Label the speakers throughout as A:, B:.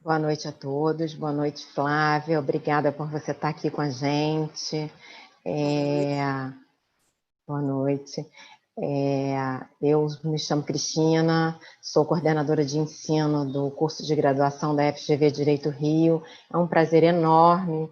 A: Boa noite a todos, boa noite, Flávia, obrigada por você estar aqui com a gente.
B: Boa noite.
A: Boa noite. Eu me chamo Cristina, sou coordenadora de ensino do curso de graduação da FGV Direito Rio. É um prazer enorme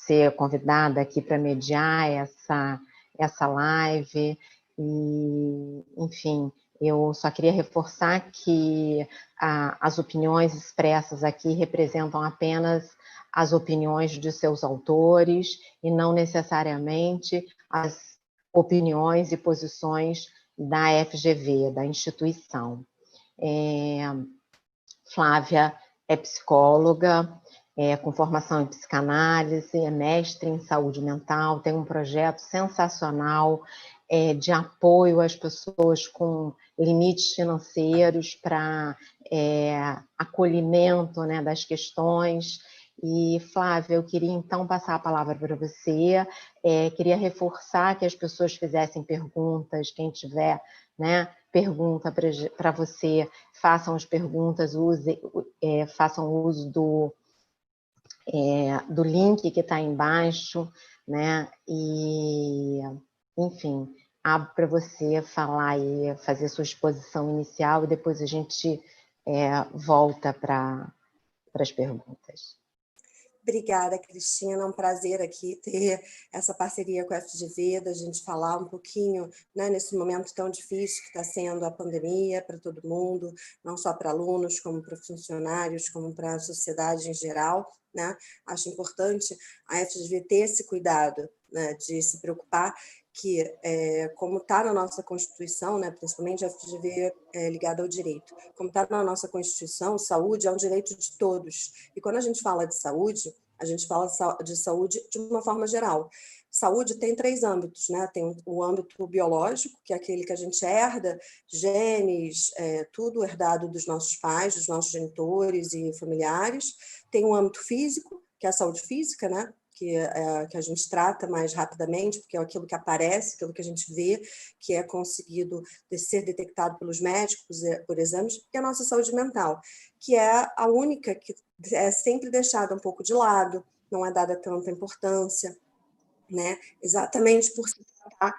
A: ser convidada aqui para mediar essa live. E, enfim, eu só queria reforçar que as opiniões expressas aqui representam apenas as opiniões de seus autores e não necessariamente as opiniões e posições da FGV, da instituição. Flávia é psicóloga, com formação em psicanálise, é mestre em saúde mental, tem um projeto sensacional de apoio às pessoas com limites financeiros para acolhimento, né, das questões. E, Flávia, eu queria então passar a palavra para você, queria reforçar que as pessoas fizessem perguntas, quem tiver, né, pergunta para você, façam as perguntas, façam uso do link que está embaixo, né? E, enfim, abro para você falar e fazer sua exposição inicial e depois a gente volta para as perguntas.
B: Obrigada, Cristina. É um prazer aqui ter essa parceria com a FGV, da gente falar um pouquinho, né, nesse momento tão difícil que está sendo a pandemia para todo mundo, não só para alunos, como para funcionários, como para a sociedade em geral, né? Acho importante a FGV ter esse cuidado, né, de se preocupar que, como está na nossa Constituição, né, principalmente a FGV ligada ao direito, como está na nossa Constituição, saúde é um direito de todos. E quando a gente fala de saúde, a gente fala de saúde de uma forma geral. Saúde tem 3 âmbitos, né? Tem o âmbito biológico, que é aquele que a gente herda, genes, tudo herdado dos nossos pais, dos nossos genitores e familiares. Tem o âmbito físico, que é a saúde física, né? Que a gente trata mais rapidamente, porque é aquilo que aparece, aquilo que a gente vê, que é conseguido ser detectado pelos médicos por exames, e a nossa saúde mental, que é a única que é sempre deixada um pouco de lado, não é dada tanta importância, né? Exatamente por se tratar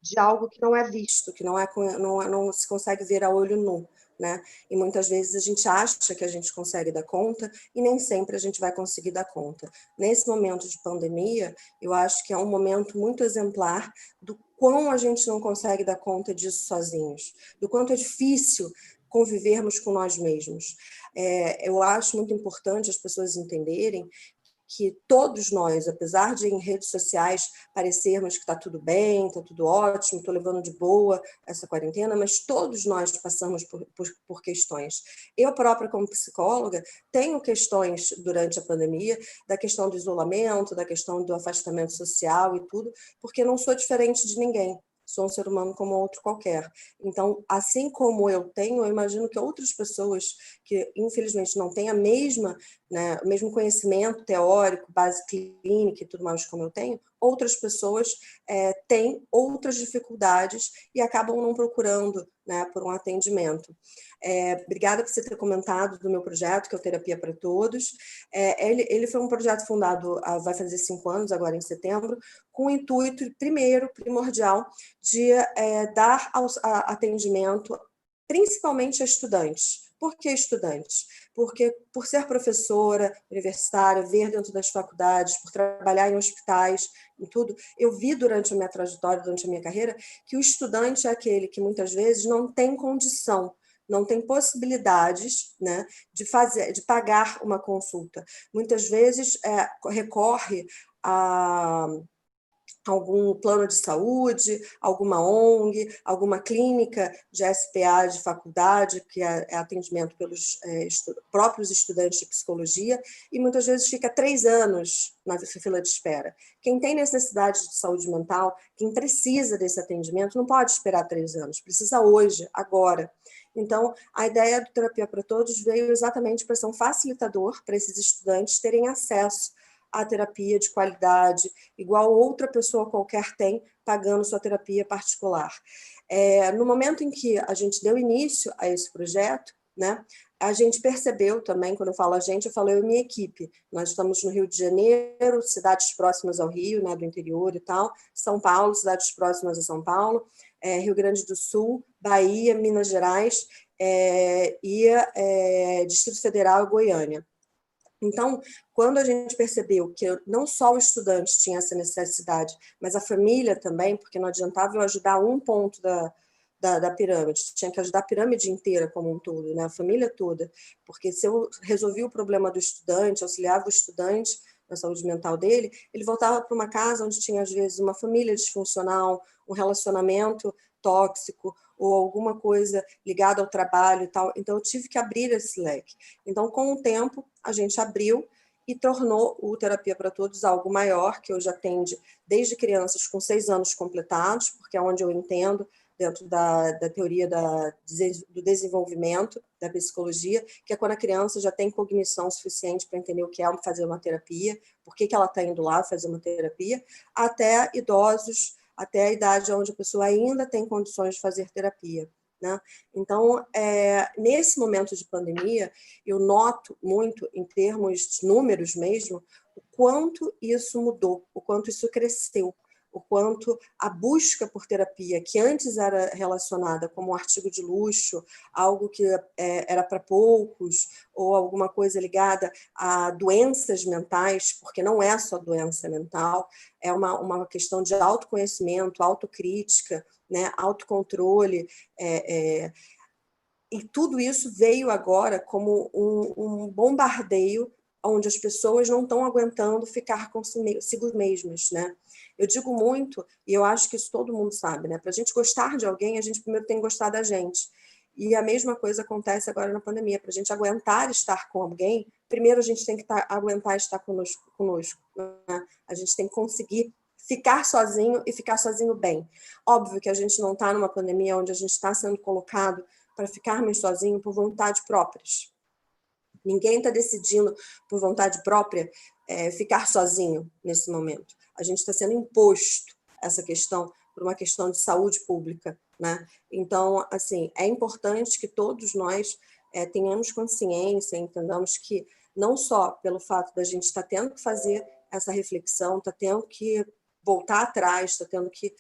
B: de algo que não é visto, que não se consegue ver a olho nu. Né? E muitas vezes a gente acha que a gente consegue dar conta e nem sempre a gente vai conseguir dar conta. Nesse momento de pandemia, eu acho que é um momento muito exemplar do quão a gente não consegue dar conta disso sozinhos, do quanto é difícil convivermos com nós mesmos. Eu acho muito importante as pessoas entenderem que todos nós, apesar de em redes sociais parecermos que está tudo bem, está tudo ótimo, estou levando de boa essa quarentena, mas todos nós passamos por questões. Eu própria, como psicóloga, tenho questões durante a pandemia, da questão do isolamento, da questão do afastamento social e tudo, porque não sou diferente de ninguém. Sou um ser humano como outro qualquer. Então, assim como eu tenho, eu imagino que outras pessoas que, infelizmente, não têm a mesma, né, o mesmo conhecimento teórico, base clínica e tudo mais como eu tenho, outras pessoas têm outras dificuldades e acabam não procurando, né, por um atendimento. Obrigada por você ter comentado do meu projeto, que é o Terapia para Todos. Ele foi um projeto fundado, vai fazer 5 anos, agora em setembro, com o intuito, primeiro, primordial, de dar atendimento principalmente a estudantes. Por que estudantes? Porque, por ser professora universitária, ver dentro das faculdades, por trabalhar em hospitais, em tudo, eu vi durante a minha trajetória, durante a minha carreira, que o estudante é aquele que muitas vezes não tem condição, não tem possibilidades, né, de pagar uma consulta. Muitas vezes recorre a algum plano de saúde, alguma ONG, alguma clínica de SPA de faculdade, que é atendimento pelos próprios estudantes de psicologia, e muitas vezes fica 3 anos na fila de espera. Quem tem necessidade de saúde mental, quem precisa desse atendimento, não pode esperar 3 anos, precisa hoje, agora. Então, a ideia do Terapia para Todos veio exatamente para ser um facilitador para esses estudantes terem acesso à terapia de qualidade, igual outra pessoa qualquer tem, pagando sua terapia particular. No momento em que a gente deu início a esse projeto, né? A gente percebeu também, quando eu falo a gente, eu falo eu e minha equipe. Nós estamos no Rio de Janeiro, cidades próximas ao Rio, né, do interior e tal, São Paulo, cidades próximas a São Paulo, Rio Grande do Sul, Bahia, Minas Gerais e Distrito Federal e Goiânia. Então, quando a gente percebeu que não só o estudante tinha essa necessidade, mas a família também, porque não adiantava eu ajudar um ponto da pirâmide, tinha que ajudar a pirâmide inteira como um todo, né? A família toda, porque se eu resolvia o problema do estudante, auxiliava o estudante na saúde mental dele, ele voltava para uma casa onde tinha, às vezes, uma família disfuncional, um relacionamento tóxico, ou alguma coisa ligada ao trabalho e tal. Então, eu tive que abrir esse leque. Então, com o tempo, a gente abriu e tornou o Terapia para Todos algo maior, que hoje atende desde crianças com 6 anos completados, porque é onde eu entendo, dentro da teoria do desenvolvimento, da psicologia, que é quando a criança já tem cognição suficiente para entender o que é fazer uma terapia, por que ela está indo lá fazer uma terapia, até idosos, até a idade onde a pessoa ainda tem condições de fazer terapia, né? Então, nesse momento de pandemia, eu noto muito, em termos de números mesmo, o quanto isso mudou, o quanto isso cresceu, o quanto a busca por terapia, que antes era relacionada como um artigo de luxo, algo que era para poucos, ou alguma coisa ligada a doenças mentais, porque não é só doença mental, é uma questão de autoconhecimento, autocrítica, né, autocontrole, e tudo isso veio agora como um bombardeio onde as pessoas não estão aguentando ficar consigo mesmas, né? Eu digo muito, e eu acho que isso todo mundo sabe, né? Para a gente gostar de alguém, a gente primeiro tem que gostar da gente. E a mesma coisa acontece agora na pandemia. Para a gente aguentar estar com alguém, primeiro a gente tem que aguentar estar conosco, né? A gente tem que conseguir ficar sozinho e ficar sozinho bem. Óbvio que a gente não está numa pandemia onde a gente está sendo colocado para ficarmos sozinhos por vontade próprias. Ninguém está decidindo por vontade própria ficar sozinho nesse momento. A gente está sendo imposto essa questão por uma questão de saúde pública, né? Então, assim, é importante que todos nós tenhamos consciência, entendamos que não só pelo fato da gente estar tendo que fazer essa reflexão, está tendo que voltar atrás, está tendo que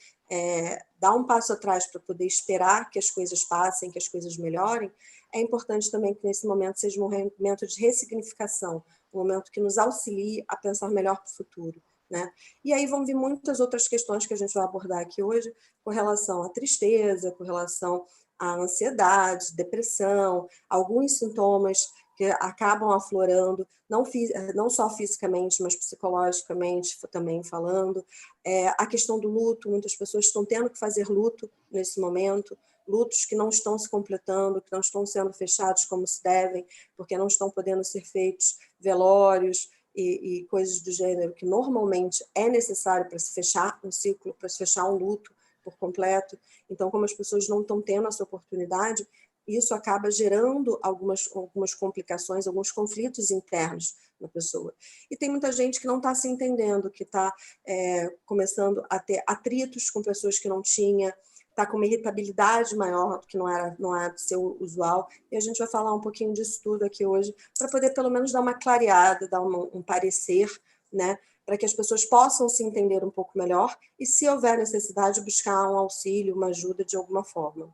B: dar um passo atrás para poder esperar que as coisas passem, que as coisas melhorem, é importante também que nesse momento seja um momento de ressignificação, um momento que nos auxilie a pensar melhor para o futuro, né? E aí vão vir muitas outras questões que a gente vai abordar aqui hoje, com relação à tristeza, com relação à ansiedade, depressão, alguns sintomas que acabam aflorando, não só fisicamente, mas psicologicamente também falando. A questão do luto, muitas pessoas estão tendo que fazer luto nesse momento, lutos que não estão se completando, que não estão sendo fechados como se devem, porque não estão podendo ser feitos velórios e coisas do gênero, que normalmente é necessário para se fechar um ciclo, para se fechar um luto por completo. Então, como as pessoas não estão tendo essa oportunidade, isso acaba gerando algumas complicações, alguns conflitos internos na pessoa. E tem muita gente que não está se entendendo, que está começando a ter atritos com pessoas que não tinha, está com uma irritabilidade maior do que não era do seu usual. E a gente vai falar um pouquinho disso tudo aqui hoje, para poder pelo menos dar uma clareada, dar um parecer, né? Para que as pessoas possam se entender um pouco melhor e, se houver necessidade, buscar um auxílio, uma ajuda de alguma forma.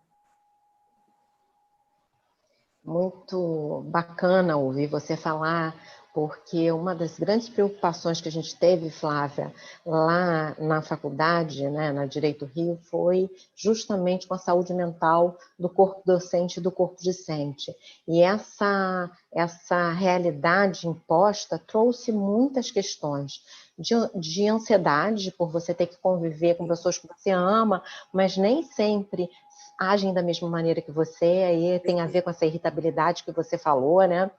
A: Muito bacana ouvir você falar, porque uma das grandes preocupações que a gente teve, Flávia, lá na faculdade, né, na Direito Rio, foi justamente com a saúde mental do corpo docente e do corpo discente. E essa realidade imposta trouxe muitas questões de ansiedade, por você ter que conviver com pessoas que você ama, mas nem sempre agem da mesma maneira que você, aí tem a ver com essa irritabilidade que você falou, né?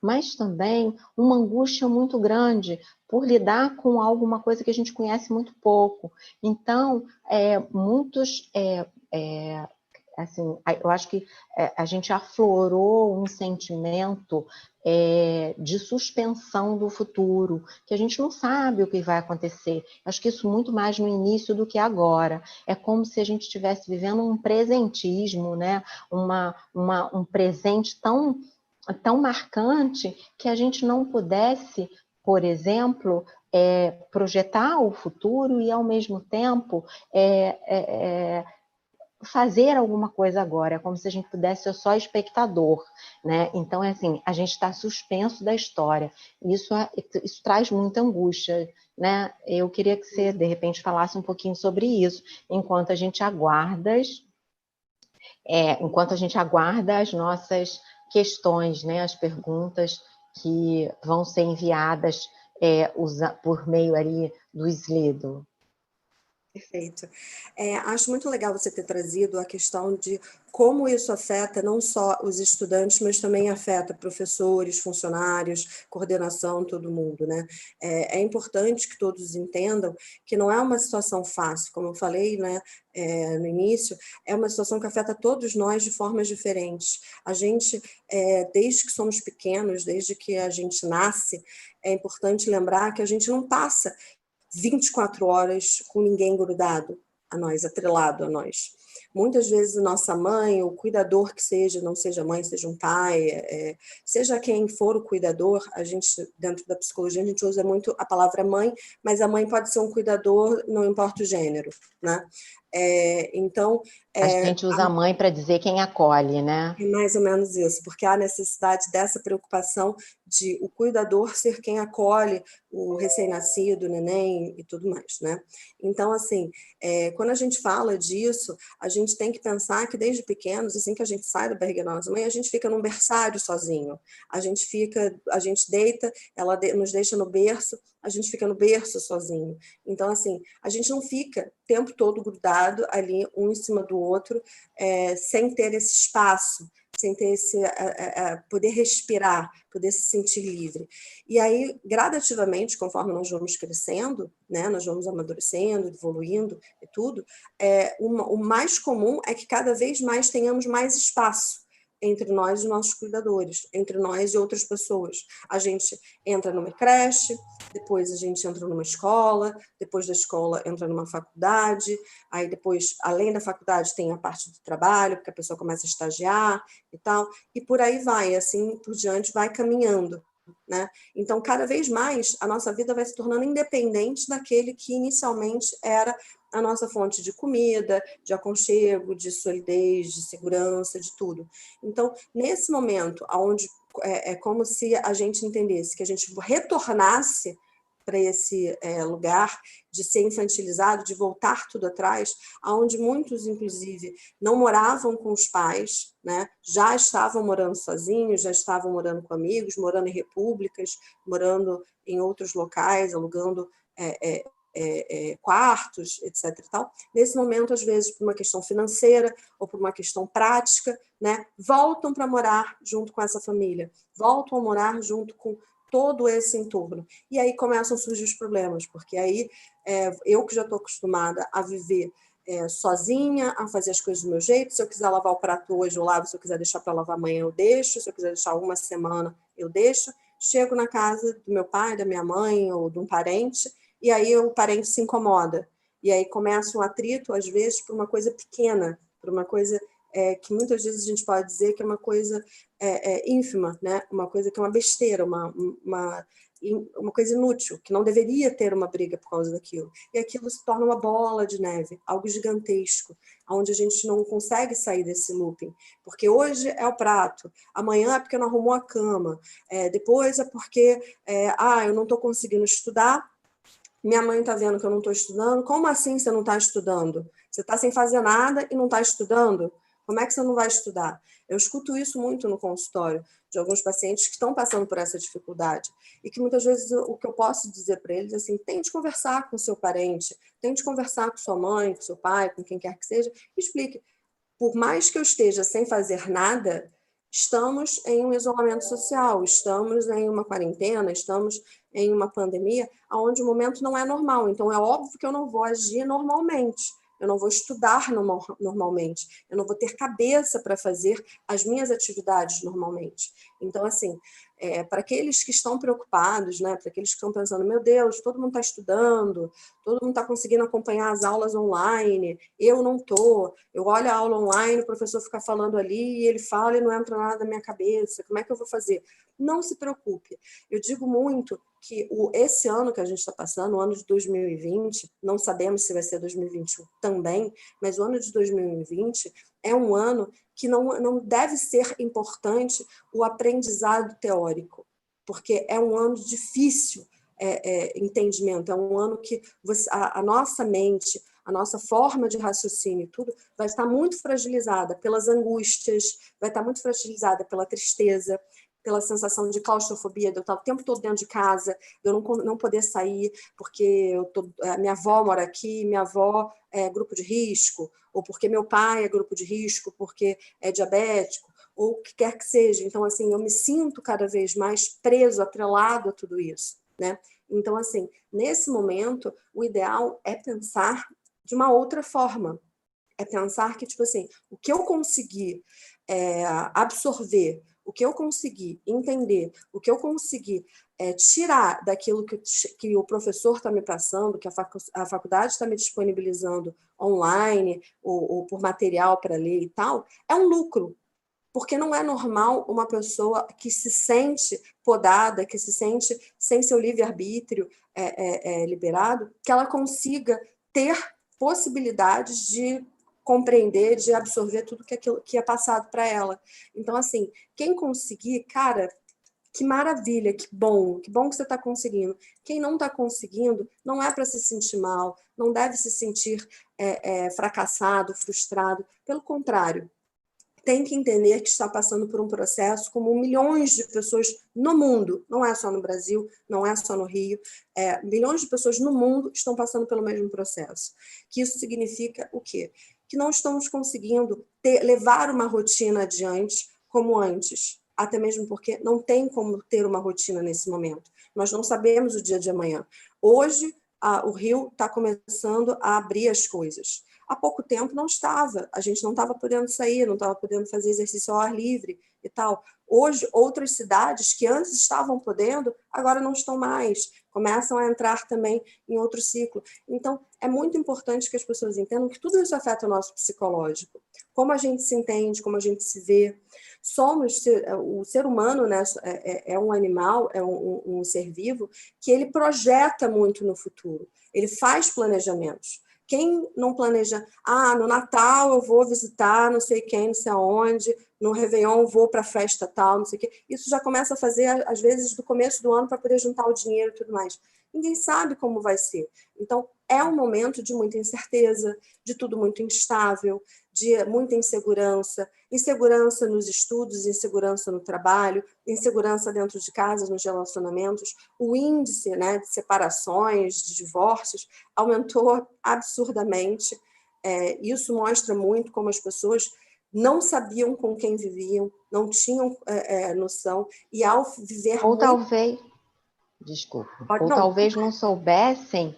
A: Mas também uma angústia muito grande por lidar com alguma coisa que a gente conhece muito pouco. Então, muitos assim, eu acho que a gente aflorou um sentimento de suspensão do futuro, que a gente não sabe o que vai acontecer. Acho que isso muito mais no início do que agora. É como se a gente estivesse vivendo um presentismo, né? Um presente tão marcante que a gente não pudesse, por exemplo, projetar o futuro e, ao mesmo tempo, fazer alguma coisa agora. É como se a gente pudesse ser só espectador, né? Então, é assim, a gente está suspenso da história. Isso traz muita angústia, né? Eu queria que você, de repente, falasse um pouquinho sobre isso, enquanto a gente aguarda as nossas questões, né? As perguntas que vão ser enviadas por meio ali do Slido.
B: Perfeito. Acho muito legal você ter trazido a questão de como isso afeta não só os estudantes, mas também afeta professores, funcionários, coordenação, todo mundo, né? É importante que todos entendam que não é uma situação fácil, como eu falei, né, no início, é uma situação que afeta todos nós de formas diferentes. A gente, desde que somos pequenos, desde que a gente nasce, é importante lembrar que a gente não passa 24 horas com ninguém grudado a nós, atrelado a nós. Muitas vezes nossa mãe, o cuidador que seja, não seja mãe, seja um pai, seja quem for o cuidador, a gente, dentro da psicologia, a gente usa muito a palavra mãe, mas a mãe pode ser um cuidador, não importa o gênero, né? Então...
A: A gente usa a mãe para dizer quem acolhe, né?
B: É mais ou menos isso, porque há necessidade dessa preocupação de o cuidador ser quem acolhe o recém-nascido, o neném e tudo mais, né? Então, assim, quando a gente fala disso, a gente tem que pensar que desde pequenos, assim que a gente sai da barriga da nossa mãe, a gente fica num berçário sozinho. A gente deita, ela nos deixa no berço, a gente fica no berço sozinho. Então, assim, a gente não fica o tempo todo grudado ali, um em cima do outro, sem ter esse espaço, sem ter esse poder respirar, poder se sentir livre. E aí, gradativamente, conforme nós vamos crescendo, né, nós vamos amadurecendo, evoluindo e tudo, o mais comum é que cada vez mais tenhamos mais espaço entre nós e nossos cuidadores, entre nós e outras pessoas. A gente entra numa creche, depois a gente entra numa escola, depois da escola entra numa faculdade, aí depois, além da faculdade, tem a parte do trabalho, porque a pessoa começa a estagiar e tal, e por aí vai, assim por diante, vai caminhando, né? Então, cada vez mais, a nossa vida vai se tornando independente daquele que inicialmente era a nossa fonte de comida, de aconchego, de solidez, de segurança, de tudo. Então, nesse momento, onde é como se a gente entendesse que a gente retornasse para esse lugar de ser infantilizado, de voltar tudo atrás, onde muitos, inclusive, não moravam com os pais, né? Já estavam morando sozinhos, já estavam morando com amigos, morando em repúblicas, morando em outros locais, alugando quartos, etc. E tal. Nesse momento, às vezes, por uma questão financeira ou por uma questão prática, né? Voltam para morar junto com essa família, voltam a morar junto com todo esse entorno. E aí começam a surgir os problemas, porque aí eu que já estou acostumada a viver sozinha, a fazer as coisas do meu jeito, se eu quiser lavar o prato hoje, eu lavo, se eu quiser deixar para lavar amanhã, eu deixo, se eu quiser deixar uma semana, eu deixo. Chego na casa do meu pai, da minha mãe ou de um parente, e aí o parente se incomoda. E aí começa um atrito, às vezes, por uma coisa pequena, por uma coisa que muitas vezes a gente pode dizer que é uma coisa ínfima, né? Uma coisa que é uma besteira, uma coisa inútil, que não deveria ter uma briga por causa daquilo. E aquilo se torna uma bola de neve, algo gigantesco, onde a gente não consegue sair desse looping. Porque hoje é o prato, amanhã é porque não arrumou a cama, depois é porque eu não estou conseguindo estudar, minha mãe está vendo que eu não estou estudando. Como assim você não está estudando? Você está sem fazer nada e não está estudando? Como é que você não vai estudar? Eu escuto isso muito no consultório, de alguns pacientes que estão passando por essa dificuldade. E que muitas vezes o que eu posso dizer para eles é assim, tente conversar com o seu parente, tente conversar com sua mãe, com seu pai, com quem quer que seja, e explique. Por mais que eu esteja sem fazer nada, estamos em um isolamento social, estamos em uma quarentena, estamos em uma pandemia, onde o momento não é normal. Então, é óbvio que eu não vou agir normalmente. eu não vou estudar normalmente, eu não vou ter cabeça para fazer as minhas atividades normalmente. Então, assim, para aqueles que estão preocupados, né, para aqueles que estão pensando, meu Deus, todo mundo está estudando, todo mundo está conseguindo acompanhar as aulas online, eu não estou, eu olho a aula online, o professor fica falando ali, e ele fala e não entra nada na minha cabeça, como é que eu vou fazer? Não se preocupe. Eu digo muito que esse ano que a gente está passando, o ano de 2020, não sabemos se vai ser 2021 também, mas o ano de 2020 é um ano que não deve ser importante o aprendizado teórico, porque é um ano de difícil entendimento, é um ano que a nossa mente, a nossa forma de raciocínio e tudo vai estar muito fragilizada pelas angústias, vai estar muito fragilizada pela tristeza, pela sensação de claustrofobia, de eu estar o tempo todo dentro de casa, de eu não poder sair, porque minha avó mora aqui, minha avó é grupo de risco, ou porque meu pai é grupo de risco, porque é diabético, ou o que quer que seja. Então, assim, eu me sinto cada vez mais preso, atrelado a tudo isso, né? Então, assim, nesse momento, o ideal é pensar de uma outra forma. É pensar que, tipo assim, o que eu conseguir absorver, o que eu conseguir entender, o que eu conseguir tirar daquilo que o professor está me passando, que a faculdade está me disponibilizando online ou por material para ler e tal, é um lucro. Porque não é normal uma pessoa que se sente podada, que se sente sem seu livre-arbítrio liberado, que ela consiga ter possibilidades de compreender, de absorver tudo que é passado para ela. Então, assim, quem conseguir, cara, que maravilha, que bom que você está conseguindo. Quem não está conseguindo, não é para se sentir mal, não deve se sentir fracassado, frustrado. Pelo contrário, tem que entender que está passando por um processo como milhões de pessoas no mundo, não é só no Brasil, não é só no Rio, milhões de pessoas no mundo estão passando pelo mesmo processo. Que isso significa o quê? Que não estamos conseguindo levar uma rotina adiante como antes, até mesmo porque não tem como ter uma rotina nesse momento. Nós não sabemos o dia de amanhã. Hoje, o Rio está começando a abrir as coisas. Há pouco tempo não estava, a gente não estava podendo sair, não estava podendo fazer exercício ao ar livre e tal. Hoje, outras cidades que antes estavam podendo, agora não estão mais, começam a entrar também em outro ciclo. Então, é muito importante que as pessoas entendam que tudo isso afeta o nosso psicológico. Como a gente se entende, como a gente se vê. O ser humano, né, é um animal, é um ser vivo, que ele projeta muito no futuro, ele faz planejamentos. Quem não planeja, no Natal eu vou visitar não sei quem, não sei aonde, no Réveillon eu vou para a festa tal, não sei o quê. Isso já começa a fazer, às vezes, do começo do ano para poder juntar o dinheiro e tudo mais. Ninguém sabe como vai ser. Então, é um momento de muita incerteza, de tudo muito instável, de muita insegurança, insegurança nos estudos, insegurança no trabalho, insegurança dentro de casa, nos relacionamentos. O índice, né, de separações, de divórcios, aumentou absurdamente. Isso mostra muito como as pessoas não sabiam com quem viviam, não tinham noção, e ao viver
A: Ou
B: muito...
A: talvez, desculpa, ou
B: Não,
A: talvez não soubessem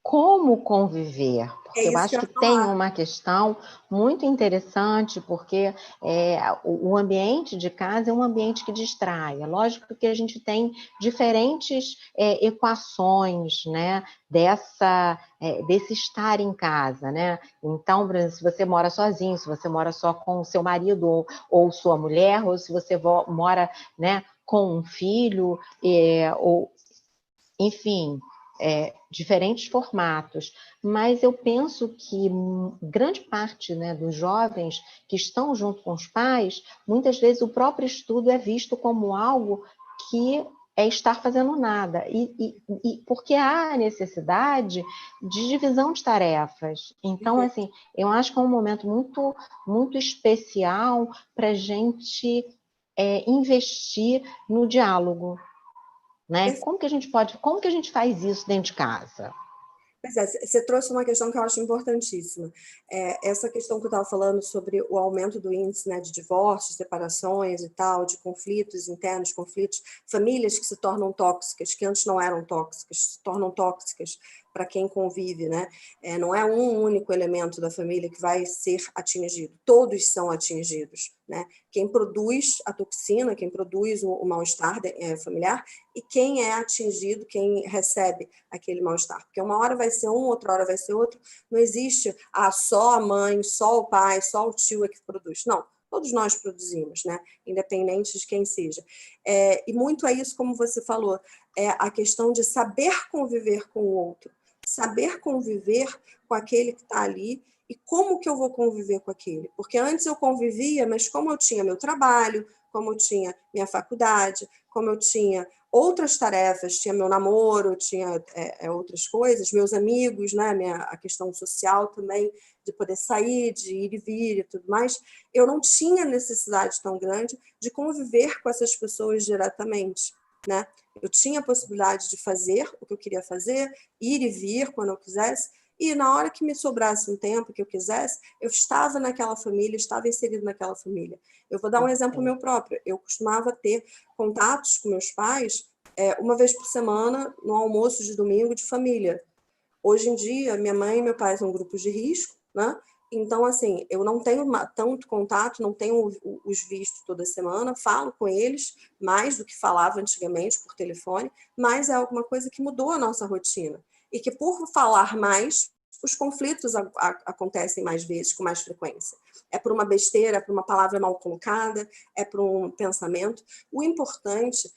A: como conviver,
B: é
A: porque eu
B: isso que
A: acho
B: eu
A: que
B: ia
A: tem
B: falar.
A: uma questão muito interessante, porque o ambiente de casa é um ambiente que distrai. É lógico que a gente tem diferentes equações, né, desse estar em casa, né? Então, por exemplo, se você mora sozinho, se você mora só com o seu marido ou sua mulher, ou se você mora, né, com um filho, ou enfim, diferentes formatos, mas eu penso que grande parte, né, dos jovens que estão junto com os pais, muitas vezes o próprio estudo é visto como algo que é estar fazendo nada, e porque há necessidade de divisão de tarefas. Então, assim, eu acho que é um momento muito, muito especial para a gente investir no diálogo, né? Como que a gente faz isso dentro de casa?
B: Pois é, você trouxe uma questão que eu acho importantíssima. Essa questão que eu estava falando sobre o aumento do índice, né, de divórcios, separações e tal, de conflitos internos, conflitos, famílias que se tornam tóxicas, que antes não eram tóxicas, se tornam tóxicas, para quem convive, né? Não é um único elemento da família que vai ser atingido, todos são atingidos, né? Quem produz a toxina, quem produz o mal-estar familiar e quem é atingido, quem recebe aquele mal-estar. Porque uma hora vai ser um, outra hora vai ser outro. Não existe só a mãe, só o pai, só o tio é que produz. Não, todos nós produzimos, né? Independente de quem seja. E muito é isso, como você falou, a questão de saber conviver com o outro, saber conviver com aquele que está ali e como que eu vou conviver com aquele. Porque antes eu convivia, mas como eu tinha meu trabalho, como eu tinha minha faculdade, como eu tinha outras tarefas, tinha meu namoro, tinha outras coisas, meus amigos, né? A questão social também, de poder sair, de ir e vir e tudo mais, eu não tinha necessidade tão grande de conviver com essas pessoas diretamente, né? Eu tinha a possibilidade de fazer o que eu queria fazer, ir e vir quando eu quisesse, e na hora que me sobrasse um tempo que eu quisesse, eu estava naquela família, estava inserido naquela família. Eu vou dar um exemplo meu próprio. Eu costumava ter contatos com meus pais uma vez por semana, no almoço de domingo de família. Hoje em dia, minha mãe e meu pai são grupos de risco, né? Então, assim, eu não tenho tanto contato, não tenho os vistos toda semana, falo com eles mais do que falava antigamente por telefone, mas é alguma coisa que mudou a nossa rotina. E que, por falar mais, os conflitos acontecem mais vezes, com mais frequência. É por uma besteira, é por uma palavra mal colocada, é por um pensamento. O importante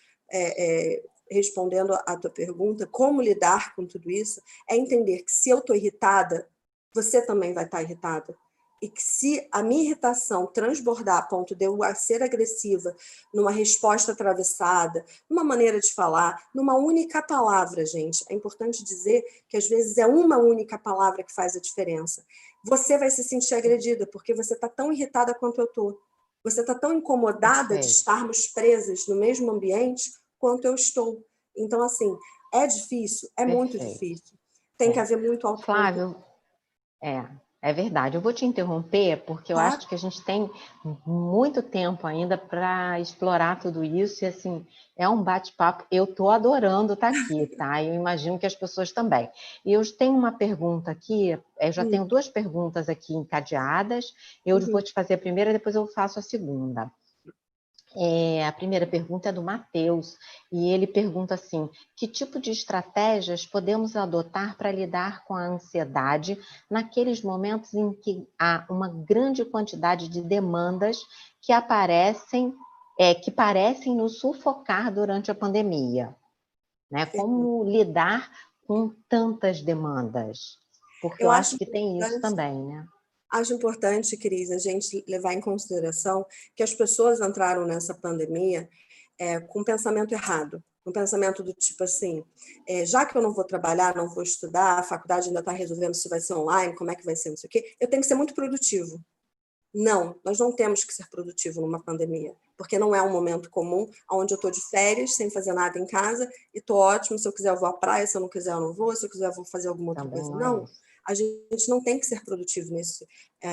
B: respondendo à tua pergunta, como lidar com tudo isso, é entender que se eu estou irritada, você também vai estar irritada. E que se a minha irritação transbordar a ponto de eu ser agressiva numa resposta atravessada, numa maneira de falar, numa única palavra, gente, é importante dizer que às vezes é uma única palavra que faz a diferença. Você vai se sentir agredida porque você está tão irritada quanto eu estou. Você está tão incomodada de estarmos presas no mesmo ambiente quanto eu estou. Então, assim, é difícil? É muito difícil. Tem que haver muito autocontrole.
A: Flávio, é verdade. Eu vou te interromper porque eu acho que a gente tem muito tempo ainda para explorar tudo isso e, assim, é um bate-papo. Eu estou adorando estar aqui, tá? Eu imagino que as pessoas também. E eu tenho uma pergunta aqui, eu já tenho duas perguntas aqui encadeadas. Eu vou te fazer a primeira, depois eu faço a segunda. A primeira pergunta é do Matheus, e ele pergunta assim: que tipo de estratégias podemos adotar para lidar com a ansiedade naqueles momentos em que há uma grande quantidade de demandas que aparecem, que parecem nos sufocar durante a pandemia? Né? Como lidar com tantas demandas? Porque eu acho que tem isso também, né?
B: Acho importante, Cris, a gente levar em consideração que as pessoas entraram nessa pandemia com um pensamento errado, um pensamento do tipo assim, já que eu não vou trabalhar, não vou estudar, a faculdade ainda está resolvendo se vai ser online, como é que vai ser, não sei o quê, eu tenho que ser muito produtivo. Não, nós não temos que ser produtivo numa pandemia, porque não é um momento comum, onde eu estou de férias, sem fazer nada em casa, e estou ótimo, se eu quiser eu vou à praia, se eu não quiser eu não vou, se eu quiser eu vou fazer alguma outra
A: Também
B: coisa.
A: não é
B: Não,
A: isso.
B: a gente não tem que ser produtivo nesse